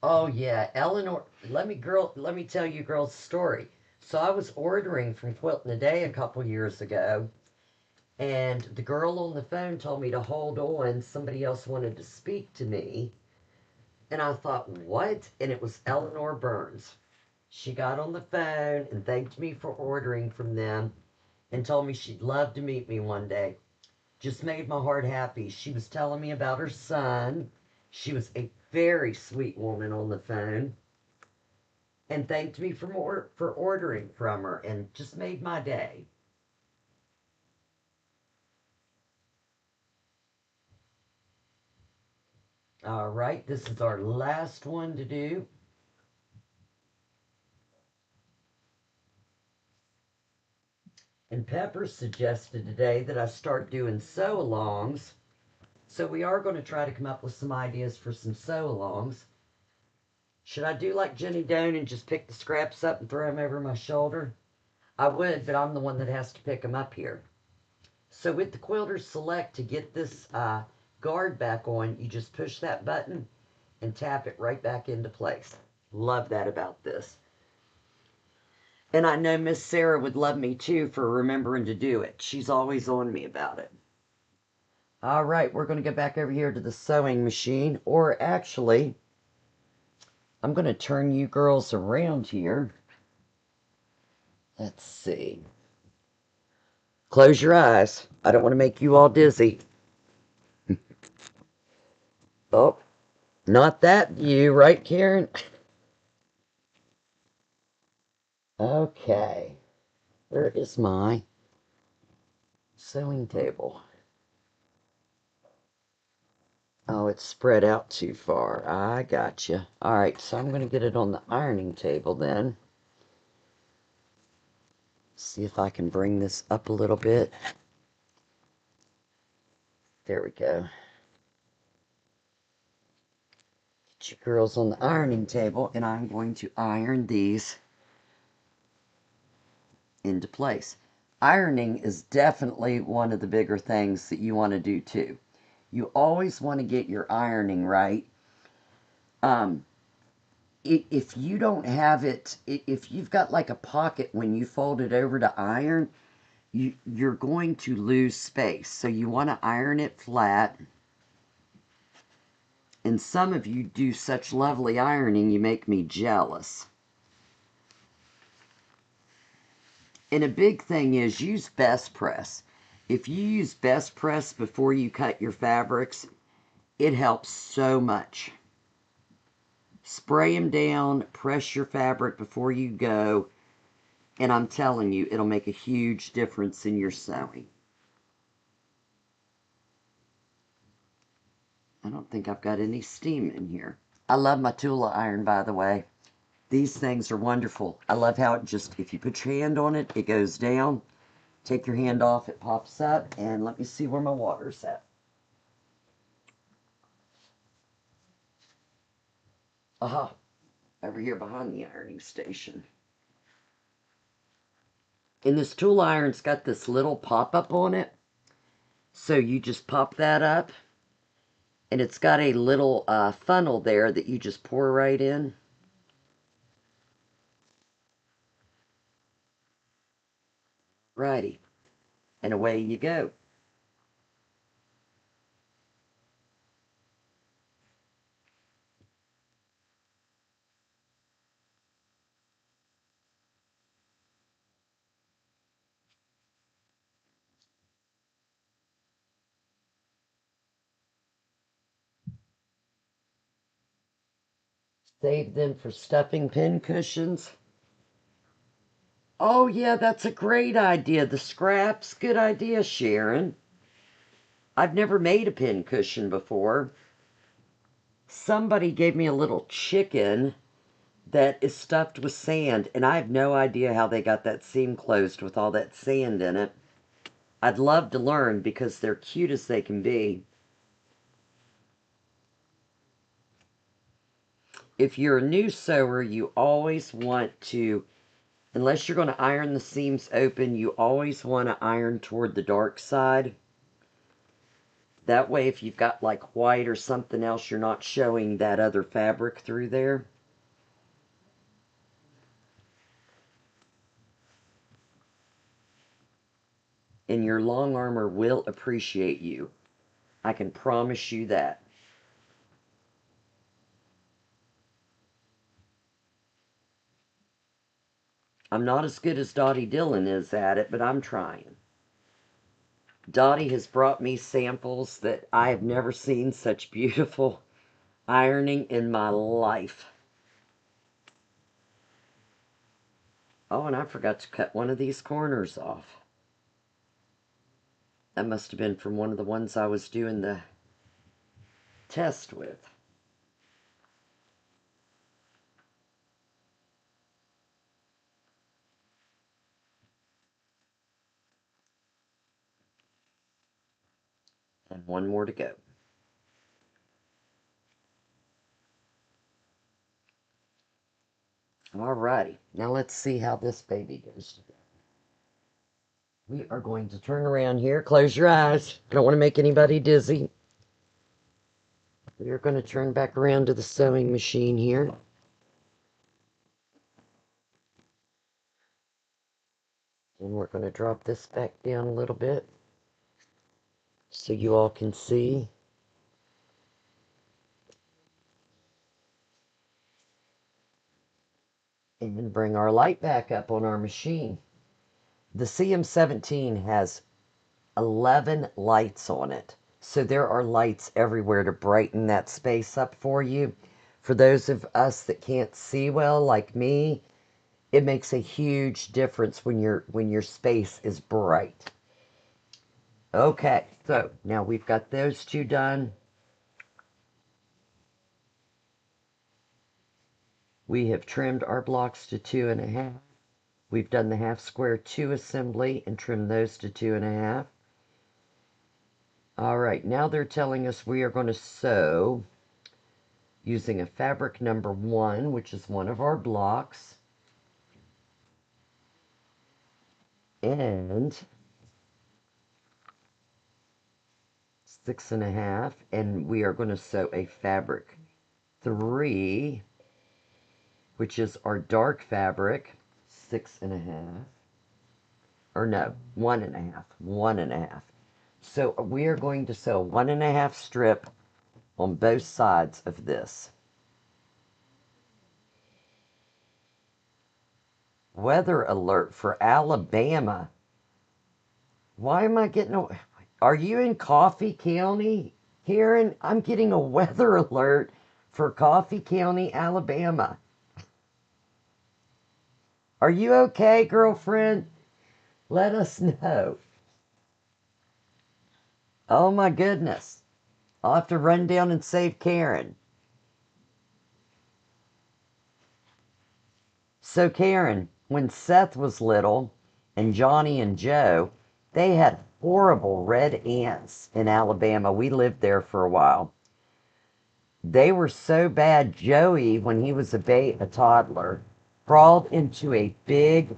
Oh yeah, Eleanor, let me tell you girls a story. So I was ordering from Quilting a Day a couple years ago, and the girl on the phone told me to hold on. Somebody else wanted to speak to me. And I thought, what? And it was Eleanor Burns. She got on the phone and thanked me for ordering from them and told me she'd love to meet me one day. Just made my heart happy. She was telling me about her son. She was a very sweet woman on the phone and thanked me for ordering from her and just made my day. All right, this is our last one to do. And Pepper suggested today that I start doing sew-alongs. So we are going to try to come up with some ideas for some sew-alongs. Should I do like Jenny Doan and just pick the scraps up and throw them over my shoulder? I would, but I'm the one that has to pick them up here. So with the Quilter Select, to get this guard back on, you just push that button and tap it right back into place. Love that about this. And I know Miss Sarah would love me too for remembering to do it. She's always on me about it. All right, we're going to go back over here to the sewing machine, or actually, I'm going to turn you girls around here. Let's see. Close your eyes. I don't want to make you all dizzy. Oh, not that view, right, Karen? Okay. Where is my sewing table? Oh, it's spread out too far. I got you. All right, so I'm going to get it on the ironing table then. See if I can bring this up a little bit. There we go. Get you girls on the ironing table, and I'm going to iron these into place. Ironing is definitely one of the bigger things that you want to do too. You always want to get your ironing right. Um, if you don't have it, if you've got like a pocket when you fold it over to iron, you're going to lose space. So you want to iron it flat. And some of you do such lovely ironing, you make me jealous. And a big thing is use best press. If you use best press before you cut your fabrics, it helps so much. Spray them down, press your fabric before you go, and I'm telling you, it'll make a huge difference in your sewing. I don't think I've got any steam in here. I love my Tula iron, by the way. These things are wonderful. I love how it just, if you put your hand on it, it goes down. Take your hand off, it pops up, and let me see where my water's at. Aha, over here behind the ironing station. And this tool iron's got this little pop-up on it. So you just pop that up, and it's got a little funnel there that you just pour right in. Righty, and away you go. Save them for stuffing pin cushions. Oh yeah, that's a great idea. The scraps, good idea, Sharon. I've never made a pin cushion before. Somebody gave me a little chicken that is stuffed with sand, and I have no idea how they got that seam closed with all that sand in it. I'd love to learn because they're cute as they can be. if you're a new sewer, you always want to, unless you're going to iron the seams open, you always want to iron toward the dark side. That way, if you've got like white or something else, you're not showing that other fabric through there. And your long armor will appreciate you. I can promise you that. I'm not as good as Dottie Dillon is at it, but I'm trying. Dottie has brought me samples that I have never seen such beautiful ironing in my life. Oh, and I forgot to cut one of these corners off. That must have been from one of the ones I was doing the test with. And one more to go. Alrighty, now let's see how this baby goes today. We are going to turn around here. Close your eyes. Don't want to make anybody dizzy. We're going to turn back around to the sewing machine here. And we're going to drop this back down a little bit so you all can see. And bring our light back up on our machine. The CM17 has 11 lights on it. So there are lights everywhere to brighten that space up for you. For those of us that can't see well, like me, it makes a huge difference when your space is bright. Okay, so now we've got those two done. We have trimmed our blocks to 2.5. We've done the half square 2 assembly and trimmed those to 2.5. All right, now they're telling us we are going to sew using a fabric number 1, which is one of our blocks, and 6.5, and we are going to sew a fabric 3, which is our dark fabric, 6.5, or no, 1.5. So we are going to sew 1.5 strip on both sides of this. Weather alert for Alabama. Why am I getting a... Are you in Coffee County, Karen? I'm getting a weather alert for Coffee County, Alabama. Are you okay, girlfriend? Let us know. Oh my goodness. I'll have to run down and save Karen. So Karen, when Seth was little, and Johnny and Joe, they had horrible red ants in Alabama. We lived there for a while. They were so bad, Joey, when he was a toddler, crawled into a big,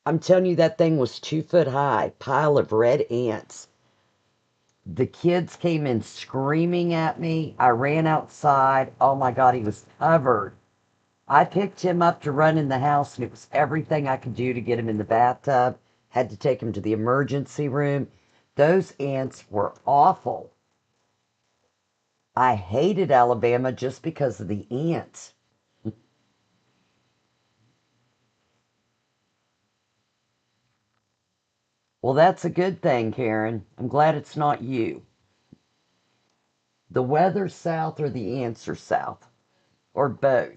I'm telling you, that thing was 2 foot high, pile of red ants. The kids came in screaming at me. I ran outside. Oh my God, he was covered. I picked him up to run in the house, and it was everything I could do to get him in the bathtub. Had to take him to the emergency room. Those ants were awful. I hated Alabama just because of the ants. Well, that's a good thing, Karen. I'm glad it's not you. The weather's south or the ants are south, or both.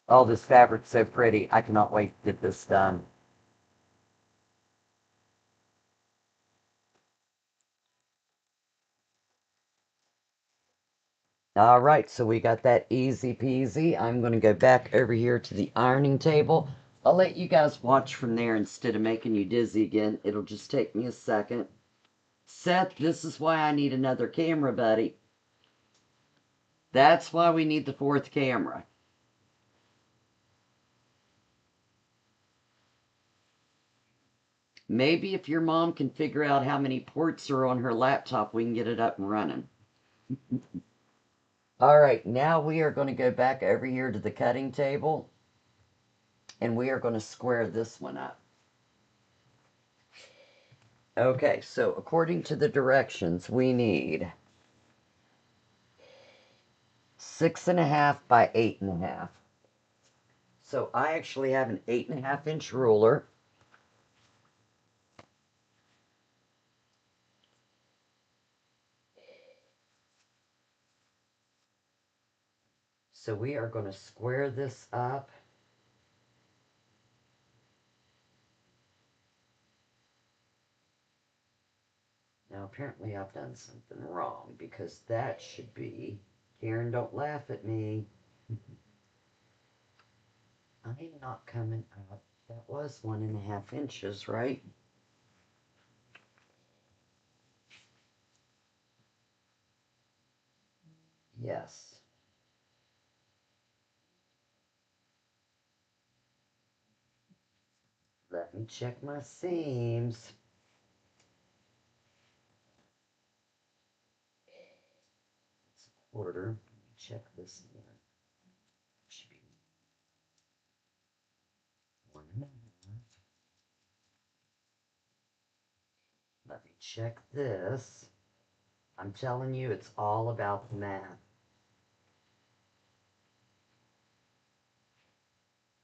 Oh, this fabric's so pretty. I cannot wait to get this done. All right, so we got that easy peasy. I'm going to go back over here to the ironing table. I'll let you guys watch from there instead of making you dizzy again. It'll just take me a second. Seth, this is why I need another camera, buddy. That's why we need the fourth camera. Maybe if your mom can figure out how many ports are on her laptop, we can get it up and running. All right, now we are going to go back over here to the cutting table, and we are going to square this one up. Okay, so according to the directions, we need 6.5 by 8.5. So I actually have an 8.5-inch ruler. So we are going to square this up. Now apparently I've done something wrong because that should be, Karen, don't laugh at me. I'm not coming up. That was 1.5 inches, right? Yes. Let me check my seams. It's a quarter. Let me check this again. Should be 1.5. Let me check this. I'm telling you, it's all about the math.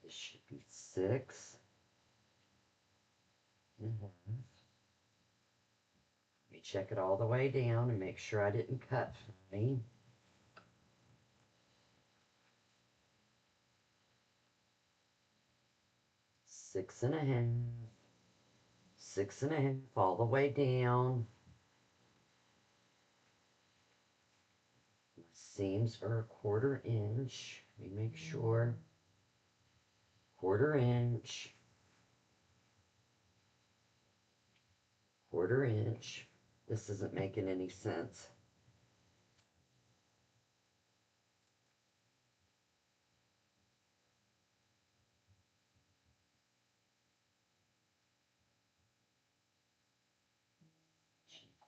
This should be 6. Let me check it all the way down and make sure I didn't cut funny. 6.5. 6.5 all the way down. My seams are 1/4 inch. Let me make sure. 1/4 inch. 1/4 inch. This isn't making any sense.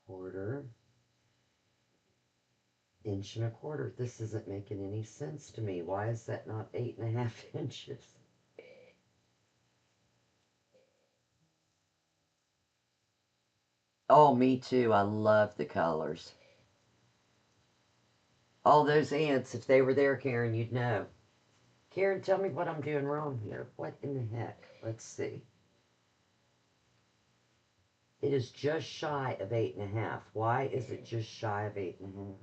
Quarter. 1.25 inches. This isn't making any sense to me. Why is that not 8.5 inches? Oh, me too. I love the colors. All those ants, if they were there, Karen, you'd know. Karen, tell me what I'm doing wrong here. What in the heck? Let's see. It is just shy of 8.5. Why is it just shy of 8.5?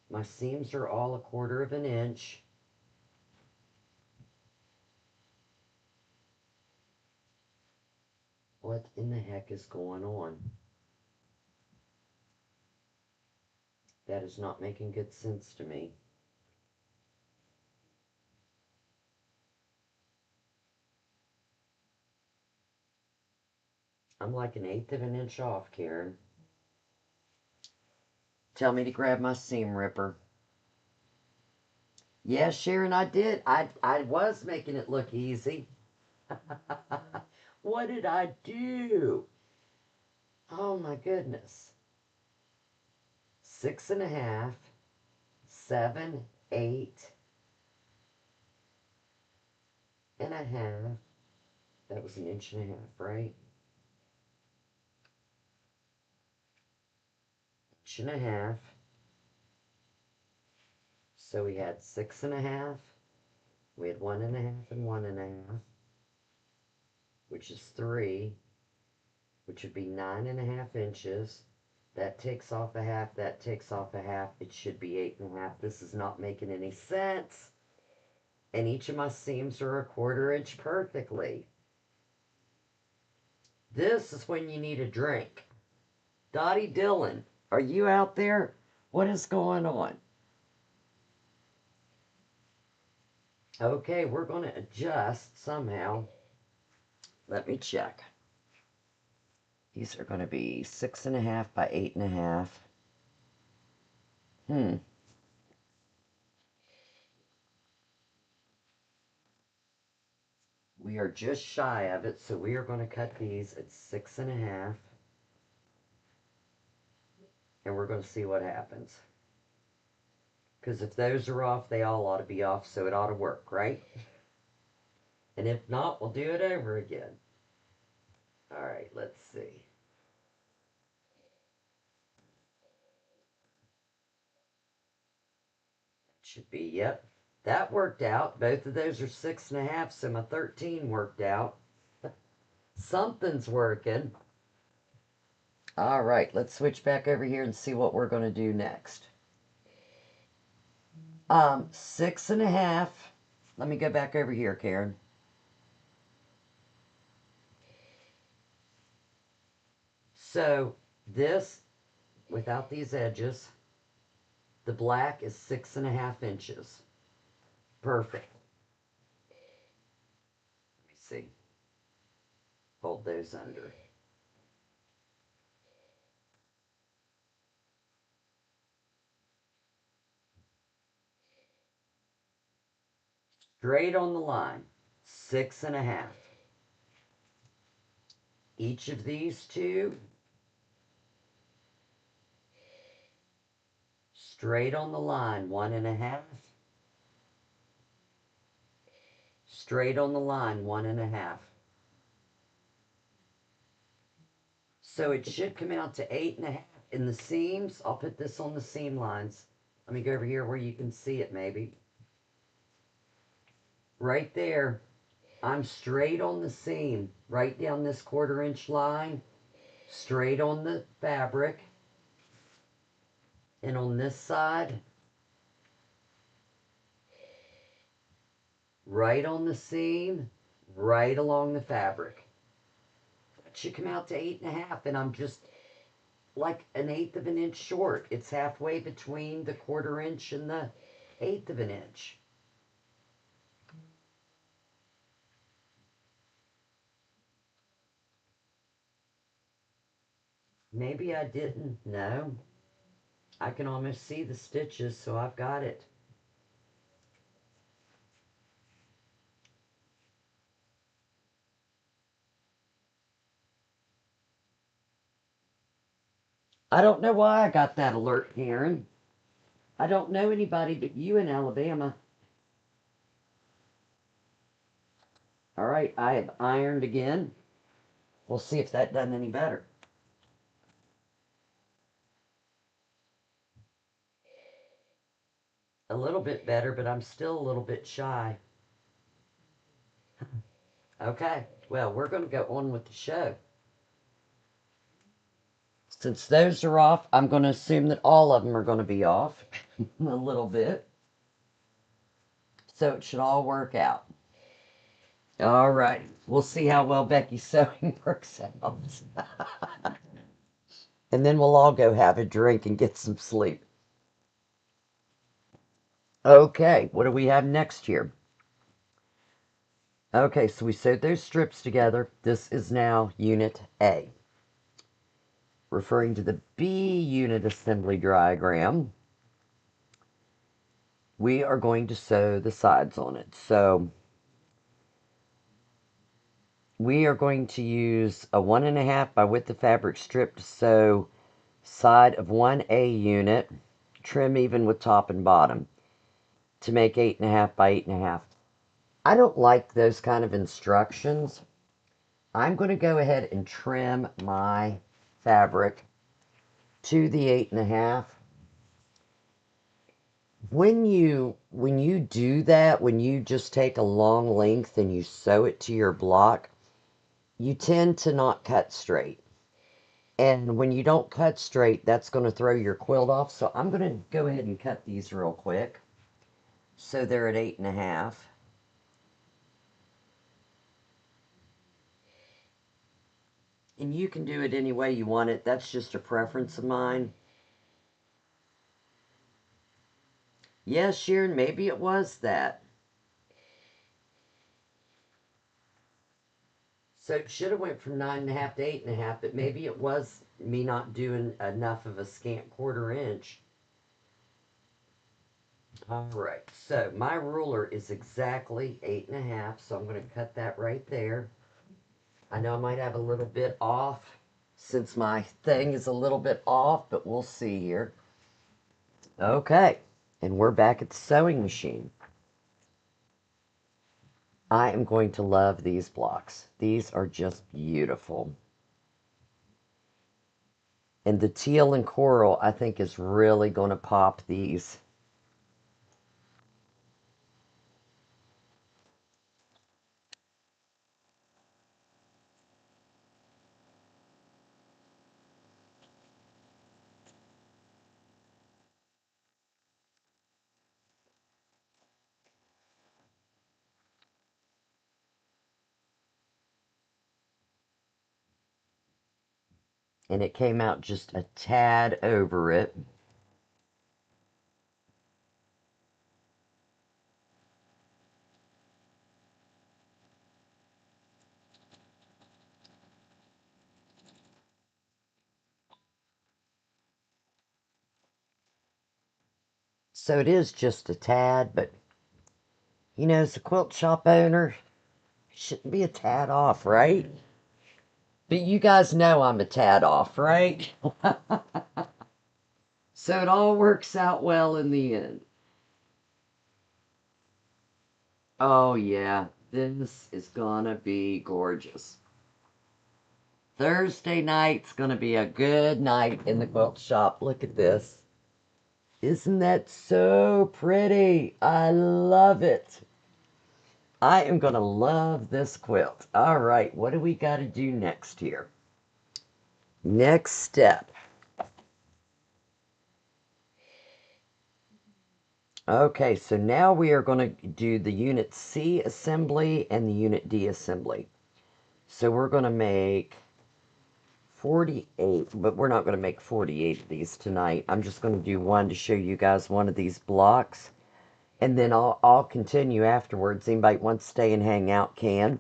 My seams are all 1/4 inch. What in the heck is going on? That is not making good sense to me. I'm like 1/8 of an inch off, Karen. Tell me to grab my seam ripper. Yes, Sharon, I did. I was making it look easy. What did I do? Oh my goodness. 6.5, 7, 8.5. That was 1.5 inches, right? 1.5 inches. So we had 6.5. We had 1.5 and 1.5, which is 3, which would be 9.5 inches. That takes off a half, that takes off a half. It should be 8.5. This is not making any sense. And each of my seams are 1/4 inch perfectly. This is when you need a drink. Dottie Dillon, are you out there? What is going on? Okay, we're going to adjust somehow. Let me check. These are going to be 6.5 by 8.5. We are just shy of it, so we are going to cut these at 6.5. And we're going to see what happens. Because if those are off, they all ought to be off, so it ought to work, right? And if not, we'll do it over again. All right, let's see. Should be, yep. That worked out. Both of those are 6.5, so my 13 worked out. Something's working. All right, let's switch back over here and see what we're going to do next. 6.5. Let me go back over here, Karen. So this, without these edges, the black is 6.5 inches. Perfect. Let me see. Hold those under. Straight on the line, 6.5. Each of these two, straight on the line, 1.5. Straight on the line, 1.5. So it should come out to 8.5 in the seams. I'll put this on the seam lines. Let me go over here where you can see it maybe. Right there, I'm straight on the seam, right down this 1/4 inch line, straight on the fabric. And on this side, right on the seam, right along the fabric. It should come out to 8.5, and I'm just like 1/8 of an inch short. It's halfway between the 1/4 inch and the 1/8 of an inch. Maybe I didn't. No. I can almost see the stitches, so I've got it. I don't know why I got that alert, Karen. I don't know anybody but you in Alabama. All right, I have ironed again. We'll see if that done any better. A little bit better, but I'm still a little bit shy. Okay, well, we're going to go on with the show. Since those are off, I'm going to assume that all of them are going to be off a little bit. So it should all work out. All right, we'll see how well Becky's sewing works out. And then we'll all go have a drink and get some sleep. Okay, what do we have next here? Okay, so we sewed those strips together. This is now Unit A. Referring to the B unit assembly diagram, we are going to sew the sides on it. So we are going to use a 1.5 by width of fabric strip to sew side of 1A unit, trim even with top and bottom, to make 8.5 by 8.5. I don't like those kind of instructions. I'm going to go ahead and trim my fabric to the 8.5. When you do that, when you just take a long length and you sew it to your block, you tend to not cut straight. And when you don't cut straight, that's going to throw your quilt off. So I'm going to go ahead and cut these real quick. So they're at 8.5. And you can do it any way you want it. That's just a preference of mine. Yes, Sharon, maybe it was that. So it should have went from 9.5 to 8.5, but maybe it was me not doing enough of a scant 1/4 inch. All right, so my ruler is exactly 8.5, so I'm going to cut that right there. I know I might have a little bit off since my thing is a little bit off, but we'll see here. Okay, and we're back at the sewing machine. I am going to love these blocks. These are just beautiful. And the teal and coral, I think, is really going to pop these. And it came out just a tad over it. So it is just a tad, but you know, as a quilt shop owner, it shouldn't be a tad off, right? But you guys know I'm a tad off, right? So it all works out well in the end. Oh yeah, this is gonna be gorgeous. Thursday night's gonna be a good night in the quilt shop. Look at this. Isn't that so pretty? I love it. I am gonna love this quilt. All right, what do we gotta do next here? Next step. Okay, so now we are going to do the Unit C assembly and the Unit D assembly. So we're going to make 48, but we're not going to make 48 of these tonight. I'm just going to do one to show you guys one of these blocks, and then I'll continue afterwards. Anybody wants to stay and hang out can.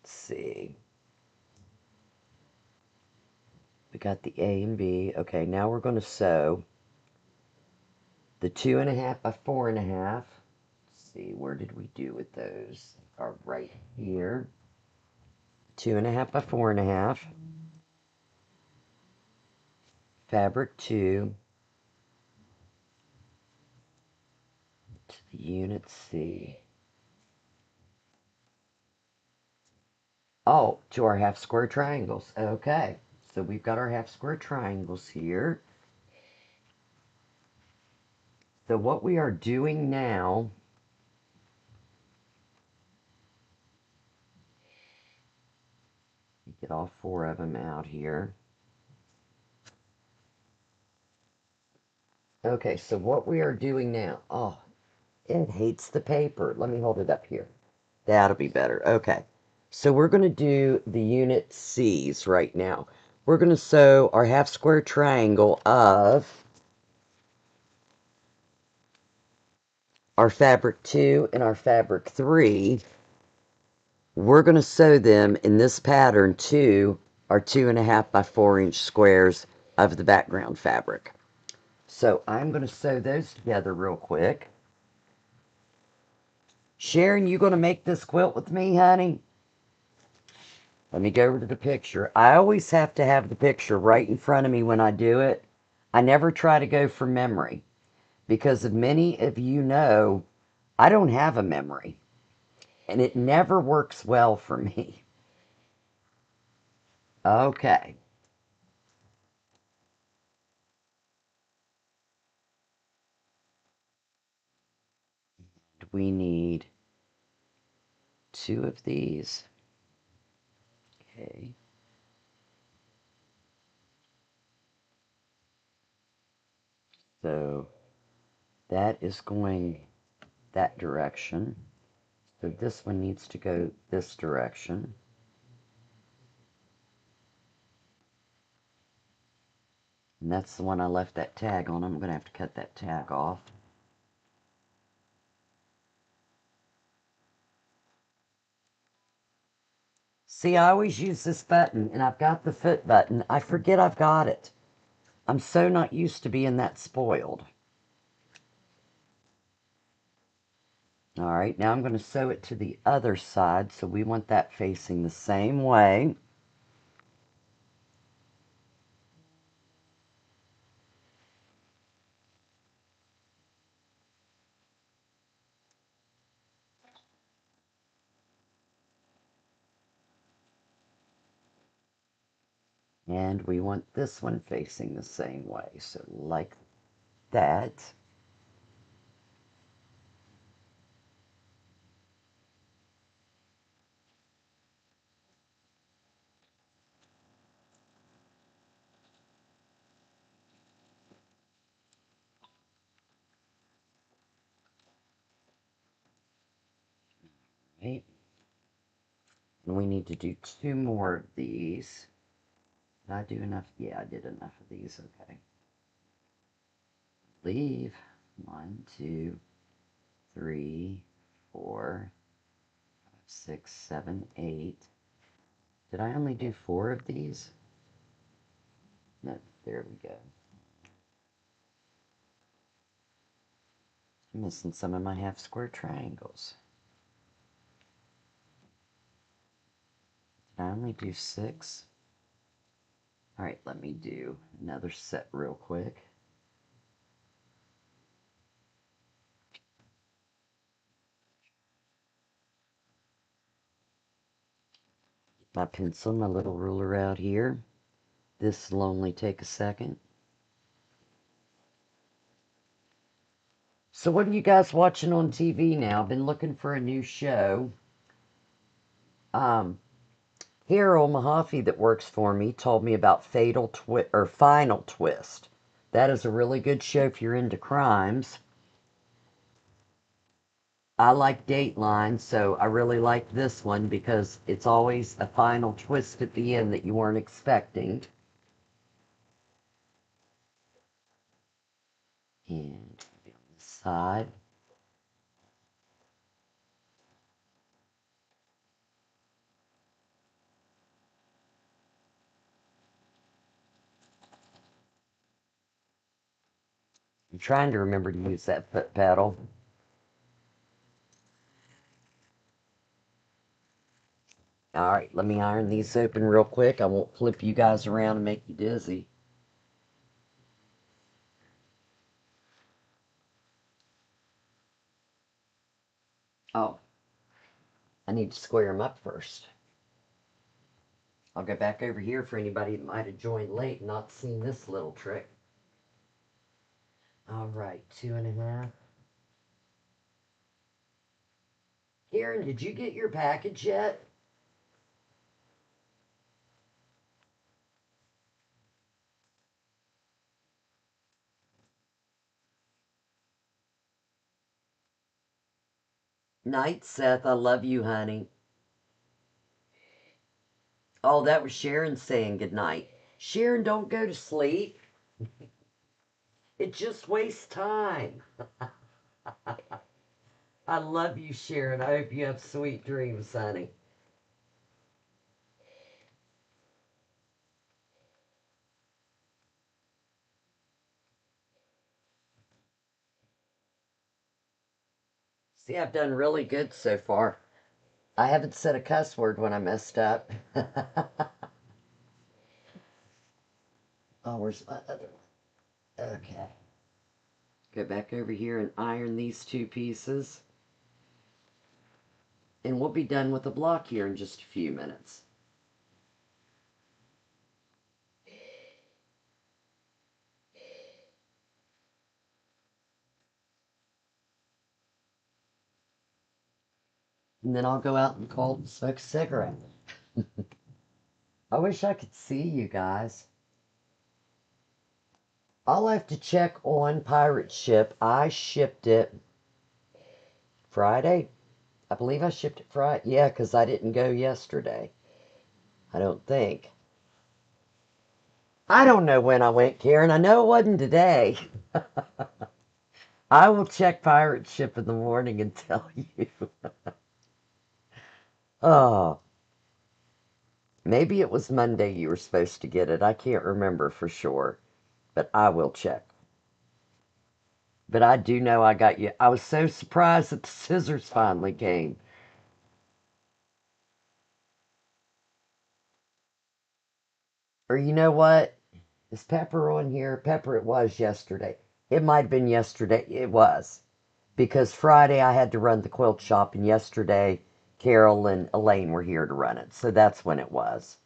Let's see. We got the A and B. Okay, now we're going to sew the 2.5 by 4.5. Let's see, where did we do with those? Are right here. 2.5 by 4.5. Fabric 2 to the Unit C. Oh, to our half square triangles. Okay, so we've got our half square triangles here. So what we are doing now, get all 4 of them out here. Okay, so what we are doing now, oh, it hates the paper. Let me hold it up here. That'll be better. Okay, so we're going to do the Unit C's right now. We're going to sew our half square triangle of our fabric 2 and our fabric 3. We're going to sew them in this pattern to our 2.5 by 4 inch squares of the background fabric. So I'm going to sew those together real quick. Sharon, you going to make this quilt with me, honey? Let me go over to the picture. I always have to have the picture right in front of me when I do it. I never try to go from memory because of many of you know I don't have a memory and it never works well for me. Okay. We need 2 of these. Okay. So that is going that direction. So this one needs to go this direction. And that's the one I left that tag on. I'm going to have to cut that tag off. See, I always use this button, and I've got the foot button. I forget I've got it. I'm so not used to being that spoiled. All right, now I'm going to sew it to the other side, so we want that facing the same way. And we want this one facing the same way, so like that. Right. And we need to do 2 more of these. Did I do enough? Yeah, I did enough of these. Okay. Leave. 1, 2, 3, 4, 5, 6, 7, 8. Did I only do 4 of these? No, there we go. I'm missing some of my half square triangles. Did I only do 6? Alright, let me do another set real quick. My pencil, my little ruler out here. This will only take a second. So what are you guys watching on TV now? I've been looking for a new show. Harold Mahaffey that works for me told me about Final Twist. That is a really good show if you're into crimes. I like Dateline, so I really like this one because it's always a final twist at the end that you weren't expecting. And on this side. I'm trying to remember to use that foot pedal. Alright, let me iron these open real quick. I won't flip you guys around and make you dizzy. Oh, I need to square them up first. I'll go back over here for anybody that might have joined late and not seen this little trick. Alright, 2.5. Karen, did you get your package yet? Night, Seth. I love you, honey. Oh, that was Sharon saying goodnight. Sharon, don't go to sleep. It just wastes time. I love you, Sharon. I hope you have sweet dreams, honey. See, I've done really good so far. I haven't said a cuss word when I messed up. Oh, where's my other one? Okay. Go back over here and iron these 2 pieces. And we'll be done with the block here in just a few minutes. And then I'll go out and cold smoke a cigarette. I wish I could see you guys. I'll have to check on Pirate Ship. I shipped it Friday. I believe I shipped it Friday. Yeah, because I didn't go yesterday. I don't think. I don't know when I went, Karen. I know it wasn't today. I will check Pirate Ship in the morning and tell you. Oh, Maybe it was Monday you were supposed to get it. I can't remember for sure, but I will check. But I do know I got you. I was so surprised that the scissors finally came. Or you know what? Is Pepper on here? Pepper, it was yesterday. It might have been yesterday. It was. Because Friday I had to run the quilt shop, and yesterday Carol and Elaine were here to run it. So that's when it was.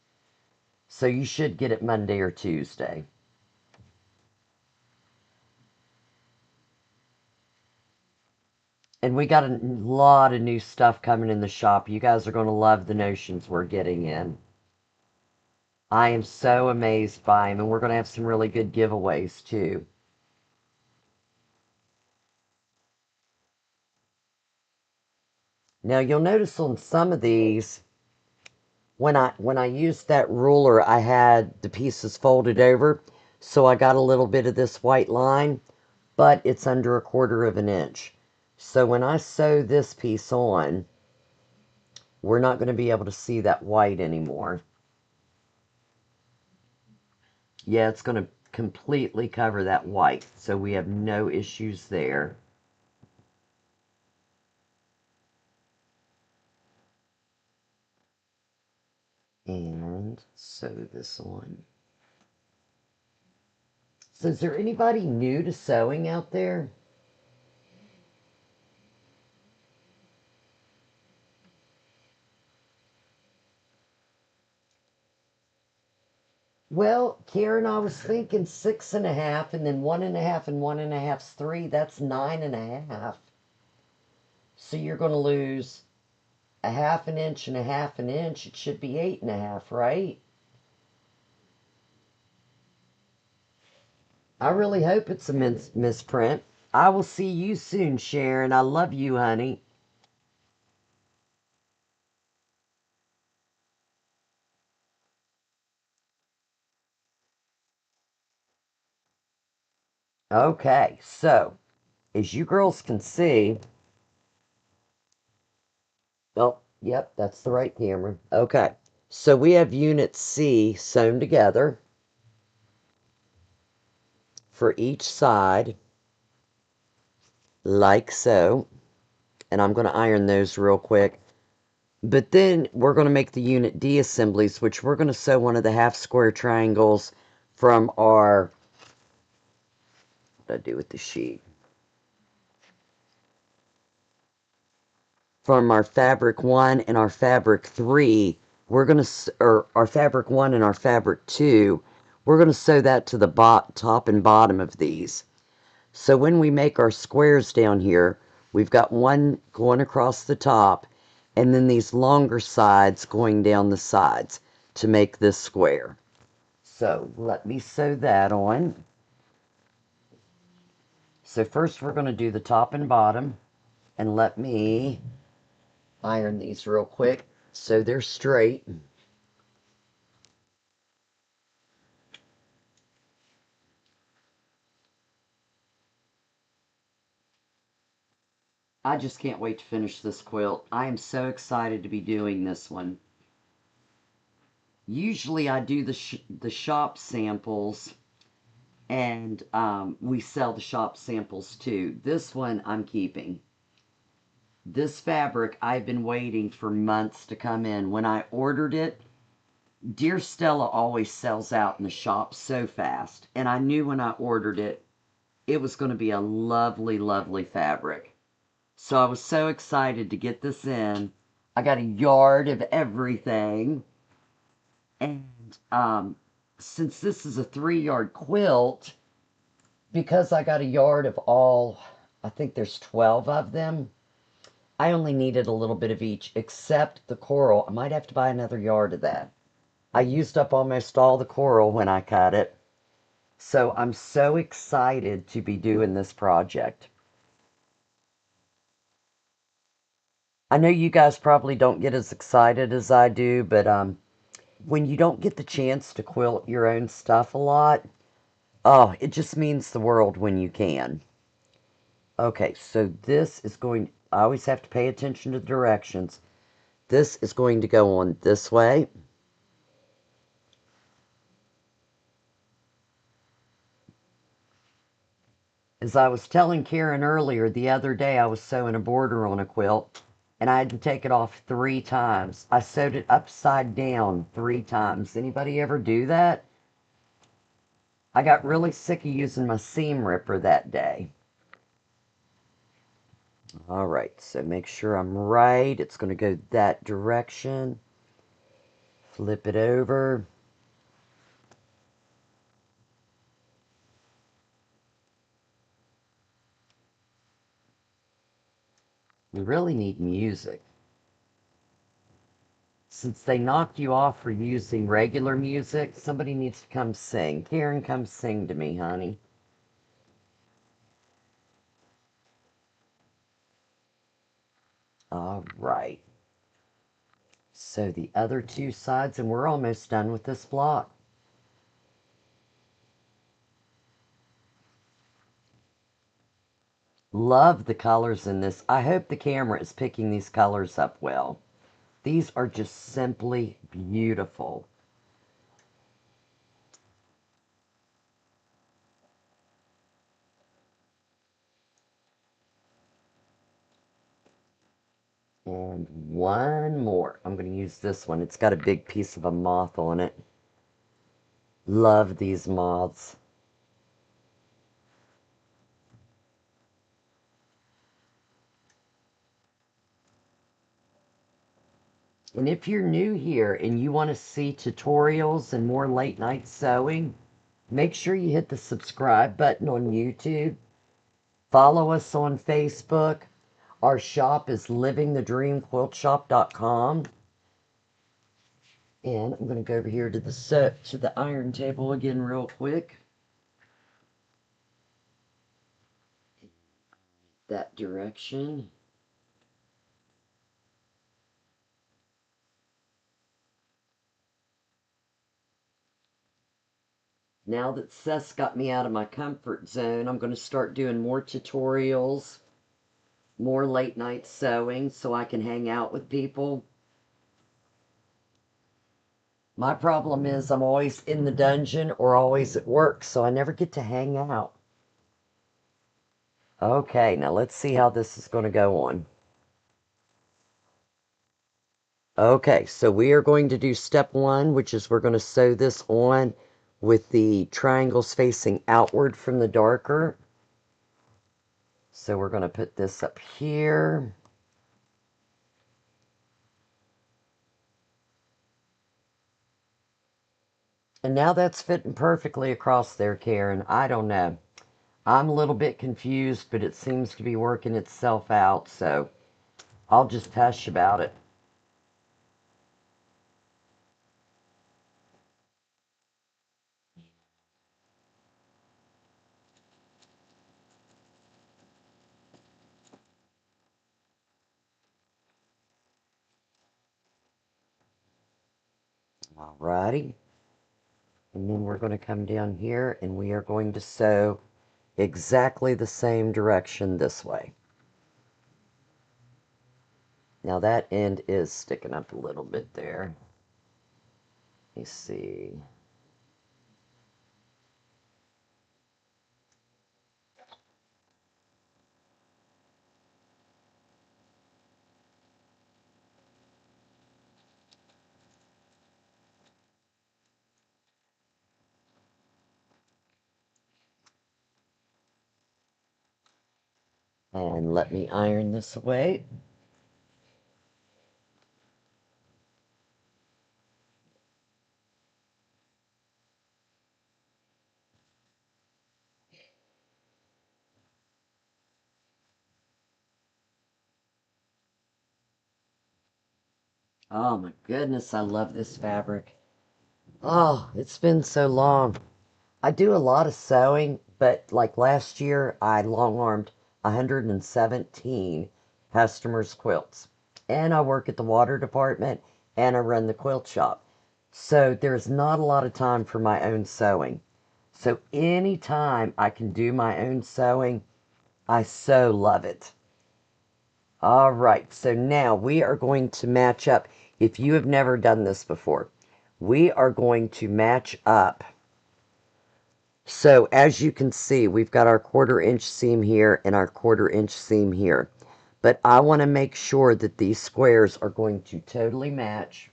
So you should get it Monday or Tuesday. And we got a lot of new stuff coming in the shop. You guys are going to love the notions we're getting in. I am so amazed by them, and we're going to have some really good giveaways too. Now you'll notice on some of these, when I used that ruler, I had the pieces folded over, so I got a little bit of this white line, but it's under 1/4 of an inch. So when I sew this piece on, we're not going to be able to see that white anymore. Yeah, it's going to completely cover that white, so we have no issues there. And sew this on. So is there anybody new to sewing out there? Well, Karen, I was thinking 6.5, and then 1.5, and 1.5's 3. That's 9.5. So you're going to lose a 1/2 inch and a 1/2 inch. It should be 8.5, right? I really hope it's a misprint. I will see you soon, Sharon. I love you, honey. Okay, so as you girls can see, oh, yep, that's the right camera. Okay, so we have Unit C sewn together for each side, like so. And I'm going to iron those real quick. But then we're going to make the Unit D assemblies, which we're going to sew one of the half square triangles from our, what did I do with the sheet? From our fabric 1 and our fabric 3, we're going to, or our fabric 1 and our fabric 2, we're going to sew that to the top and bottom of these. So when we make our squares down here, we've got one going across the top, and then these longer sides going down the sides to make this square. So let me sew that on. So first we're going to do the top and bottom, and let me iron these real quick so they're straight. I just can't wait to finish this quilt. I am so excited to be doing this one. Usually I do the shop samples, and we sell the shop samples too. This one I'm keeping. This fabric I've been waiting for months to come in. When I ordered it, Dear Stella always sells out in the shop so fast, and I knew when I ordered it, it was going to be a lovely, lovely fabric. So I was so excited to get this in. I got a yard of everything, and since this is a 3-yard quilt, because I got a yard of all, I think there's 12 of them, I only needed a little bit of each, except the coral. I might have to buy another yard of that. I used up almost all the coral when I cut it. So I'm so excited to be doing this project. I know you guys probably don't get as excited as I do, but when you don't get the chance to quilt your own stuff a lot, oh, it just means the world when you can. Okay, so this is going, I always have to pay attention to the directions. This is going to go on this way. As I was telling Karen earlier, the other day I was sewing a border on a quilt and I had to take it off 3 times. I sewed it upside down 3 times. Anybody ever do that? I got really sick of using my seam ripper that day. All right, so make sure I'm right. It's going to go that direction. Flip it over. We really need music. Since they knocked you off for using regular music, somebody needs to come sing. Karen, come sing to me, honey. All right. So the other 2 sides, and we're almost done with this block. Love the colors in this. I hope the camera is picking these colors up well. These are just simply beautiful. And one more. I'm going to use this one. It's got a big piece of a moth on it. Love these moths. And if you're new here and you want to see tutorials and more late night sewing, make sure you hit the subscribe button on YouTube. Follow us on Facebook. Our shop is livingthedreamquiltshop.com. And I'm going to go over here to the iron table again real quick. That direction. Now that Seth's got me out of my comfort zone, I'm going to start doing more tutorials, more late night sewing so I can hang out with people. My problem is I'm always in the dungeon or always at work, so I never get to hang out. Okay, now let's see how this is going to go on. Okay, so we are going to do step 1, which is we're going to sew this on with the triangles facing outward from the darker. So we're going to put this up here. And now that's fitting perfectly across there, Karen. I don't know. I'm a little bit confused, but it seems to be working itself out, so I'll just hush about it. Alrighty. And then we're going to come down here and we are going to sew exactly the same direction this way. Now that end is sticking up a little bit there. Let me see. And let me iron this away. Oh my goodness, I love this fabric. Oh, it's been so long. I do a lot of sewing, but like last year, I long-armed 117 customers' quilts. And I work at the water department, and I run the quilt shop. So there's not a lot of time for my own sewing. So anytime I can do my own sewing, I so love it. All right, so now we are going to match up. If you have never done this before, we are going to match up So as you can see, we've got our 1/4 inch seam here and our 1/4 inch seam here. But I want to make sure that these squares are going to totally match.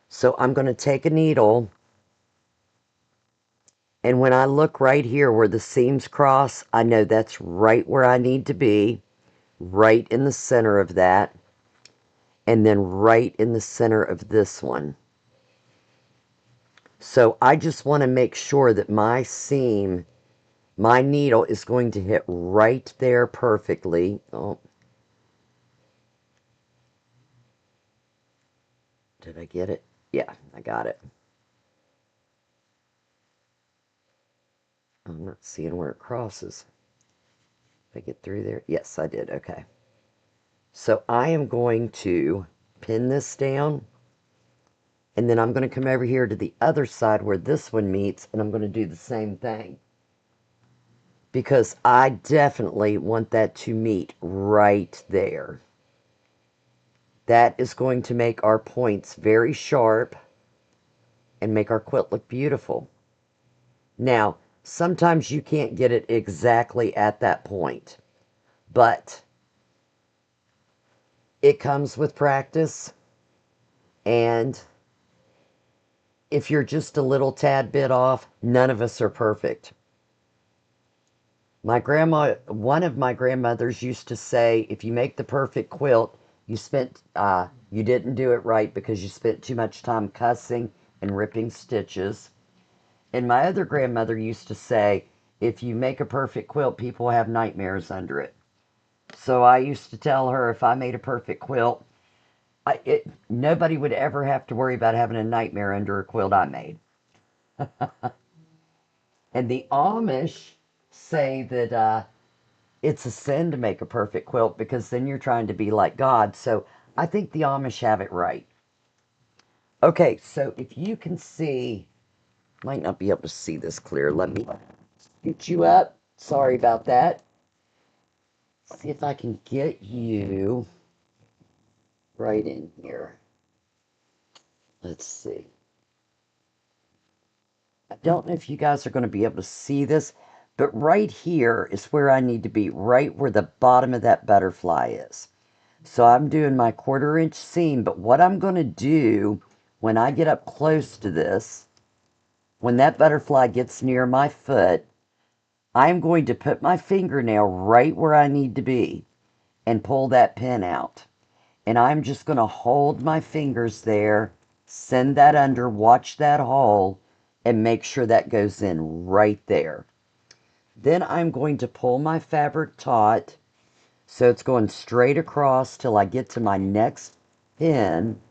So I'm going to take a needle, and when I look right here where the seams cross, I know that's right where I need to be, right in the center of that, and then right in the center of this one. So I just want to make sure that my seam, my needle is going to hit right there perfectly. Oh, did I get it? Yeah, I got it. I'm not seeing where it crosses. If I get through there, yes, I did. Okay. So I am going to pin this down, and then I'm going to come over here to the other side where this one meets, and I'm going to do the same thing. Because I definitely want that to meet right there. That is going to make our points very sharp and make our quilt look beautiful. Now, sometimes you can't get it exactly at that point, but it comes with practice, and if you're just a little tad bit off, none of us are perfect. One of my grandmothers used to say, if you make the perfect quilt, you didn't do it right because you spent too much time cussing and ripping stitches. And my other grandmother used to say, if you make a perfect quilt, people have nightmares under it. So I used to tell her if I made a perfect quilt, nobody would ever have to worry about having a nightmare under a quilt I made. And the Amish say that it's a sin to make a perfect quilt because then you're trying to be like God. So I think the Amish have it right. Okay, so if you can see, might not be able to see this clear. Let me scoot you up. Sorry about that. See if I can get you right in here. Let's see. I don't know if you guys are going to be able to see this, but right here is where I need to be, right where the bottom of that butterfly is. So I'm doing my 1/4 inch seam, but what I'm going to do when I get up close to this, when that butterfly gets near my foot, I'm going to put my fingernail right where I need to be and pull that pin out. And I'm just going to hold my fingers there, send that under, watch that hole, and make sure that goes in right there. Then I'm going to pull my fabric taut so it's going straight across till I get to my next pin.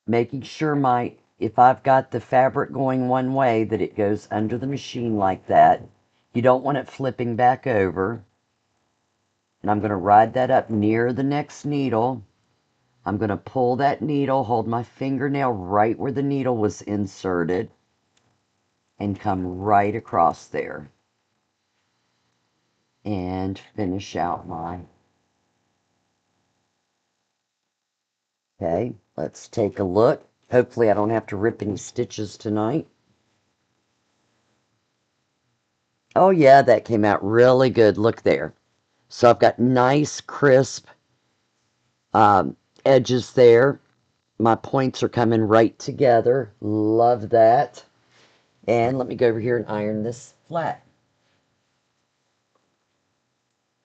Making sure if I've got the fabric going one way, that it goes under the machine like that. You don't want it flipping back over. And I'm going to ride that up near the next needle. I'm going to pull that needle, hold my fingernail right where the needle was inserted, and come right across there. And finish out my... Okay, let's take a look. Hopefully I don't have to rip any stitches tonight. Oh yeah, that came out really good. Look there. So I've got nice, crisp edges there. My points are coming right together. Love that. And let me go over here and iron this flat.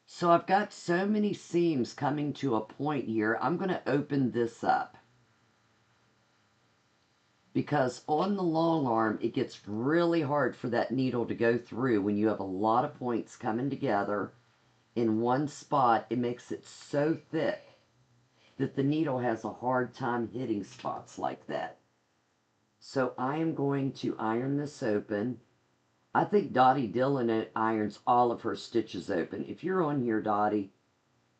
So I've got so many seams coming to a point here. I'm going to open this up, because on the long arm, it gets really hard for that needle to go through when you have a lot of points coming together in one spot. It makes it so thick that the needle has a hard time hitting spots like that. So I am going to iron this open. I think Dottie Dillon irons all of her stitches open. If you're on here, Dottie,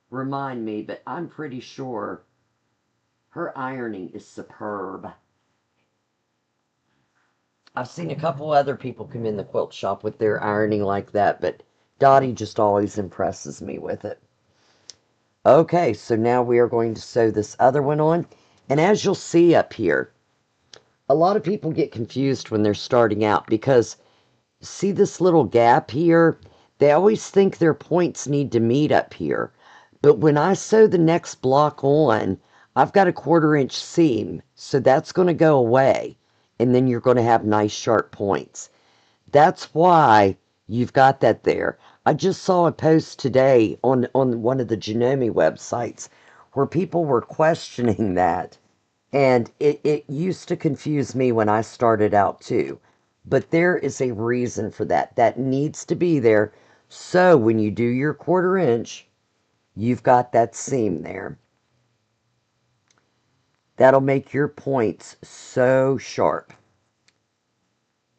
remind me, but I'm pretty sure her ironing is superb. I've seen a couple other people come in the quilt shop with their ironing like that, but Dottie just always impresses me with it. Okay, so now we are going to sew this other one on. And as you'll see up here, a lot of people get confused when they're starting out because see this little gap here? They always think their points need to meet up here. But when I sew the next block on, I've got a 1/4 inch seam. So that's going to go away. And then you're going to have nice sharp points. That's why you've got that there. I just saw a post today on one of the Janome websites where people were questioning that. And it used to confuse me when I started out too. But there is a reason for that. That needs to be there. So when you do your 1/4 inch, you've got that seam there. That'll make your points so sharp.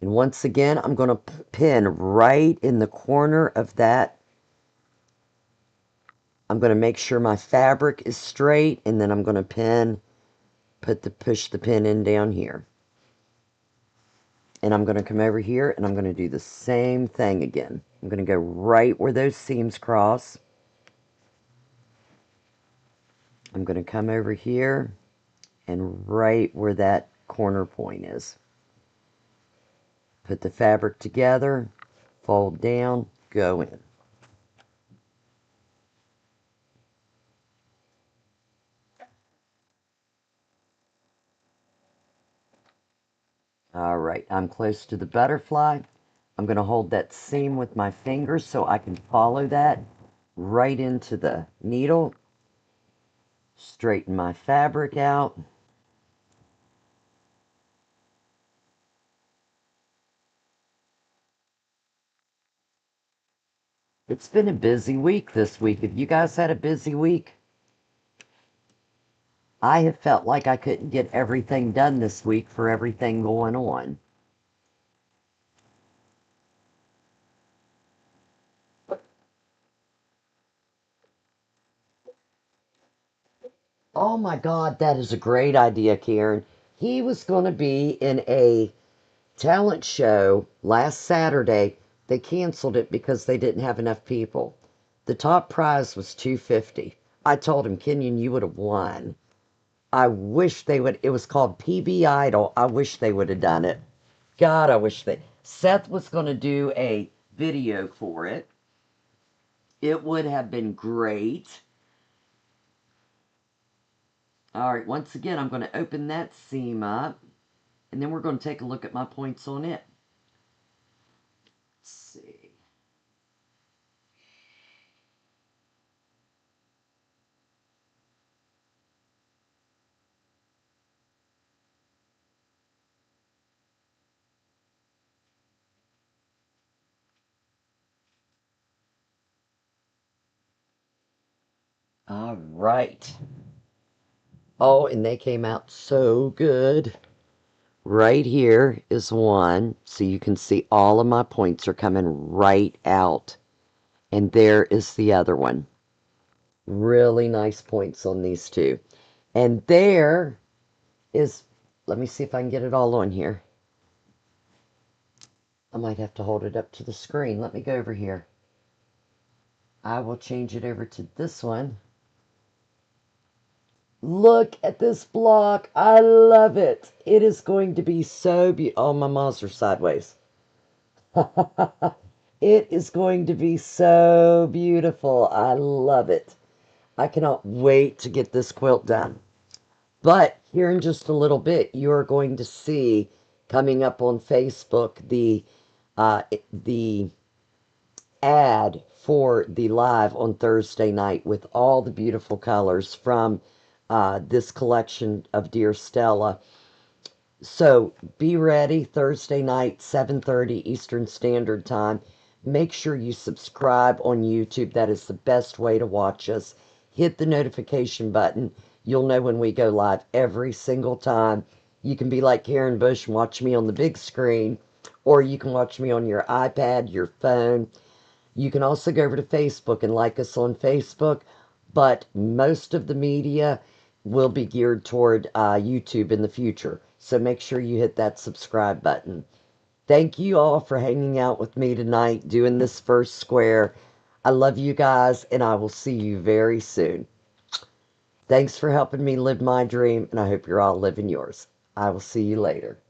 And once again, I'm going to pin right in the corner of that. I'm going to make sure my fabric is straight, and then I'm going to pin, push the pin in down here. And I'm going to come over here, and I'm going to do the same thing again. I'm going to go right where those seams cross. I'm going to come over here, and right where that corner point is. Put the fabric together, fold down, go in. All right, I'm close to the butterfly. I'm going to hold that seam with my fingers so I can follow that right into the needle. Straighten my fabric out. It's been a busy week this week. Have you guys had a busy week? I have felt like I couldn't get everything done this week for everything going on. Oh my God, that is a great idea, Karen. He was going to be in a talent show last Saturday. They canceled it because they didn't have enough people. The top prize was $250. I told him, Kenyon, you would have won. I wish they would. It was called PB Idol. I wish they would have done it. God, I wish they. Seth was going to do a video for it. It would have been great. All right, once again, I'm going to open that seam up, and then we're going to take a look at my points on it. Let's see. All right. Oh, and they came out so good. Right here is one, so you can see all of my points are coming right out. And there is the other one. Really nice points on these two. And there is, let me see if I can get it all on here. I might have to hold it up to the screen. Let me go over here. I will change it over to this one. Look at this block. I love it. It is going to be so beautiful. Oh, my moths are sideways. It is going to be so beautiful. I love it. I cannot wait to get this quilt done. But here in just a little bit, you are going to see coming up on Facebook the ad for the live on Thursday night with all the beautiful colors from this collection of Dear Stella. So be ready Thursday night, 7:30 Eastern Standard Time. Make sure you subscribe on YouTube. That is the best way to watch us. Hit the notification button. You'll know when we go live every single time. You can be like Karen Bush and watch me on the big screen, or you can watch me on your iPad, your phone. You can also go over to Facebook and like us on Facebook, but most of the media will be geared toward YouTube in the future. So make sure you hit that subscribe button. Thank you all for hanging out with me tonight, doing this first square. I love you guys, and I will see you very soon. Thanks for helping me live my dream, and I hope you're all living yours. I will see you later.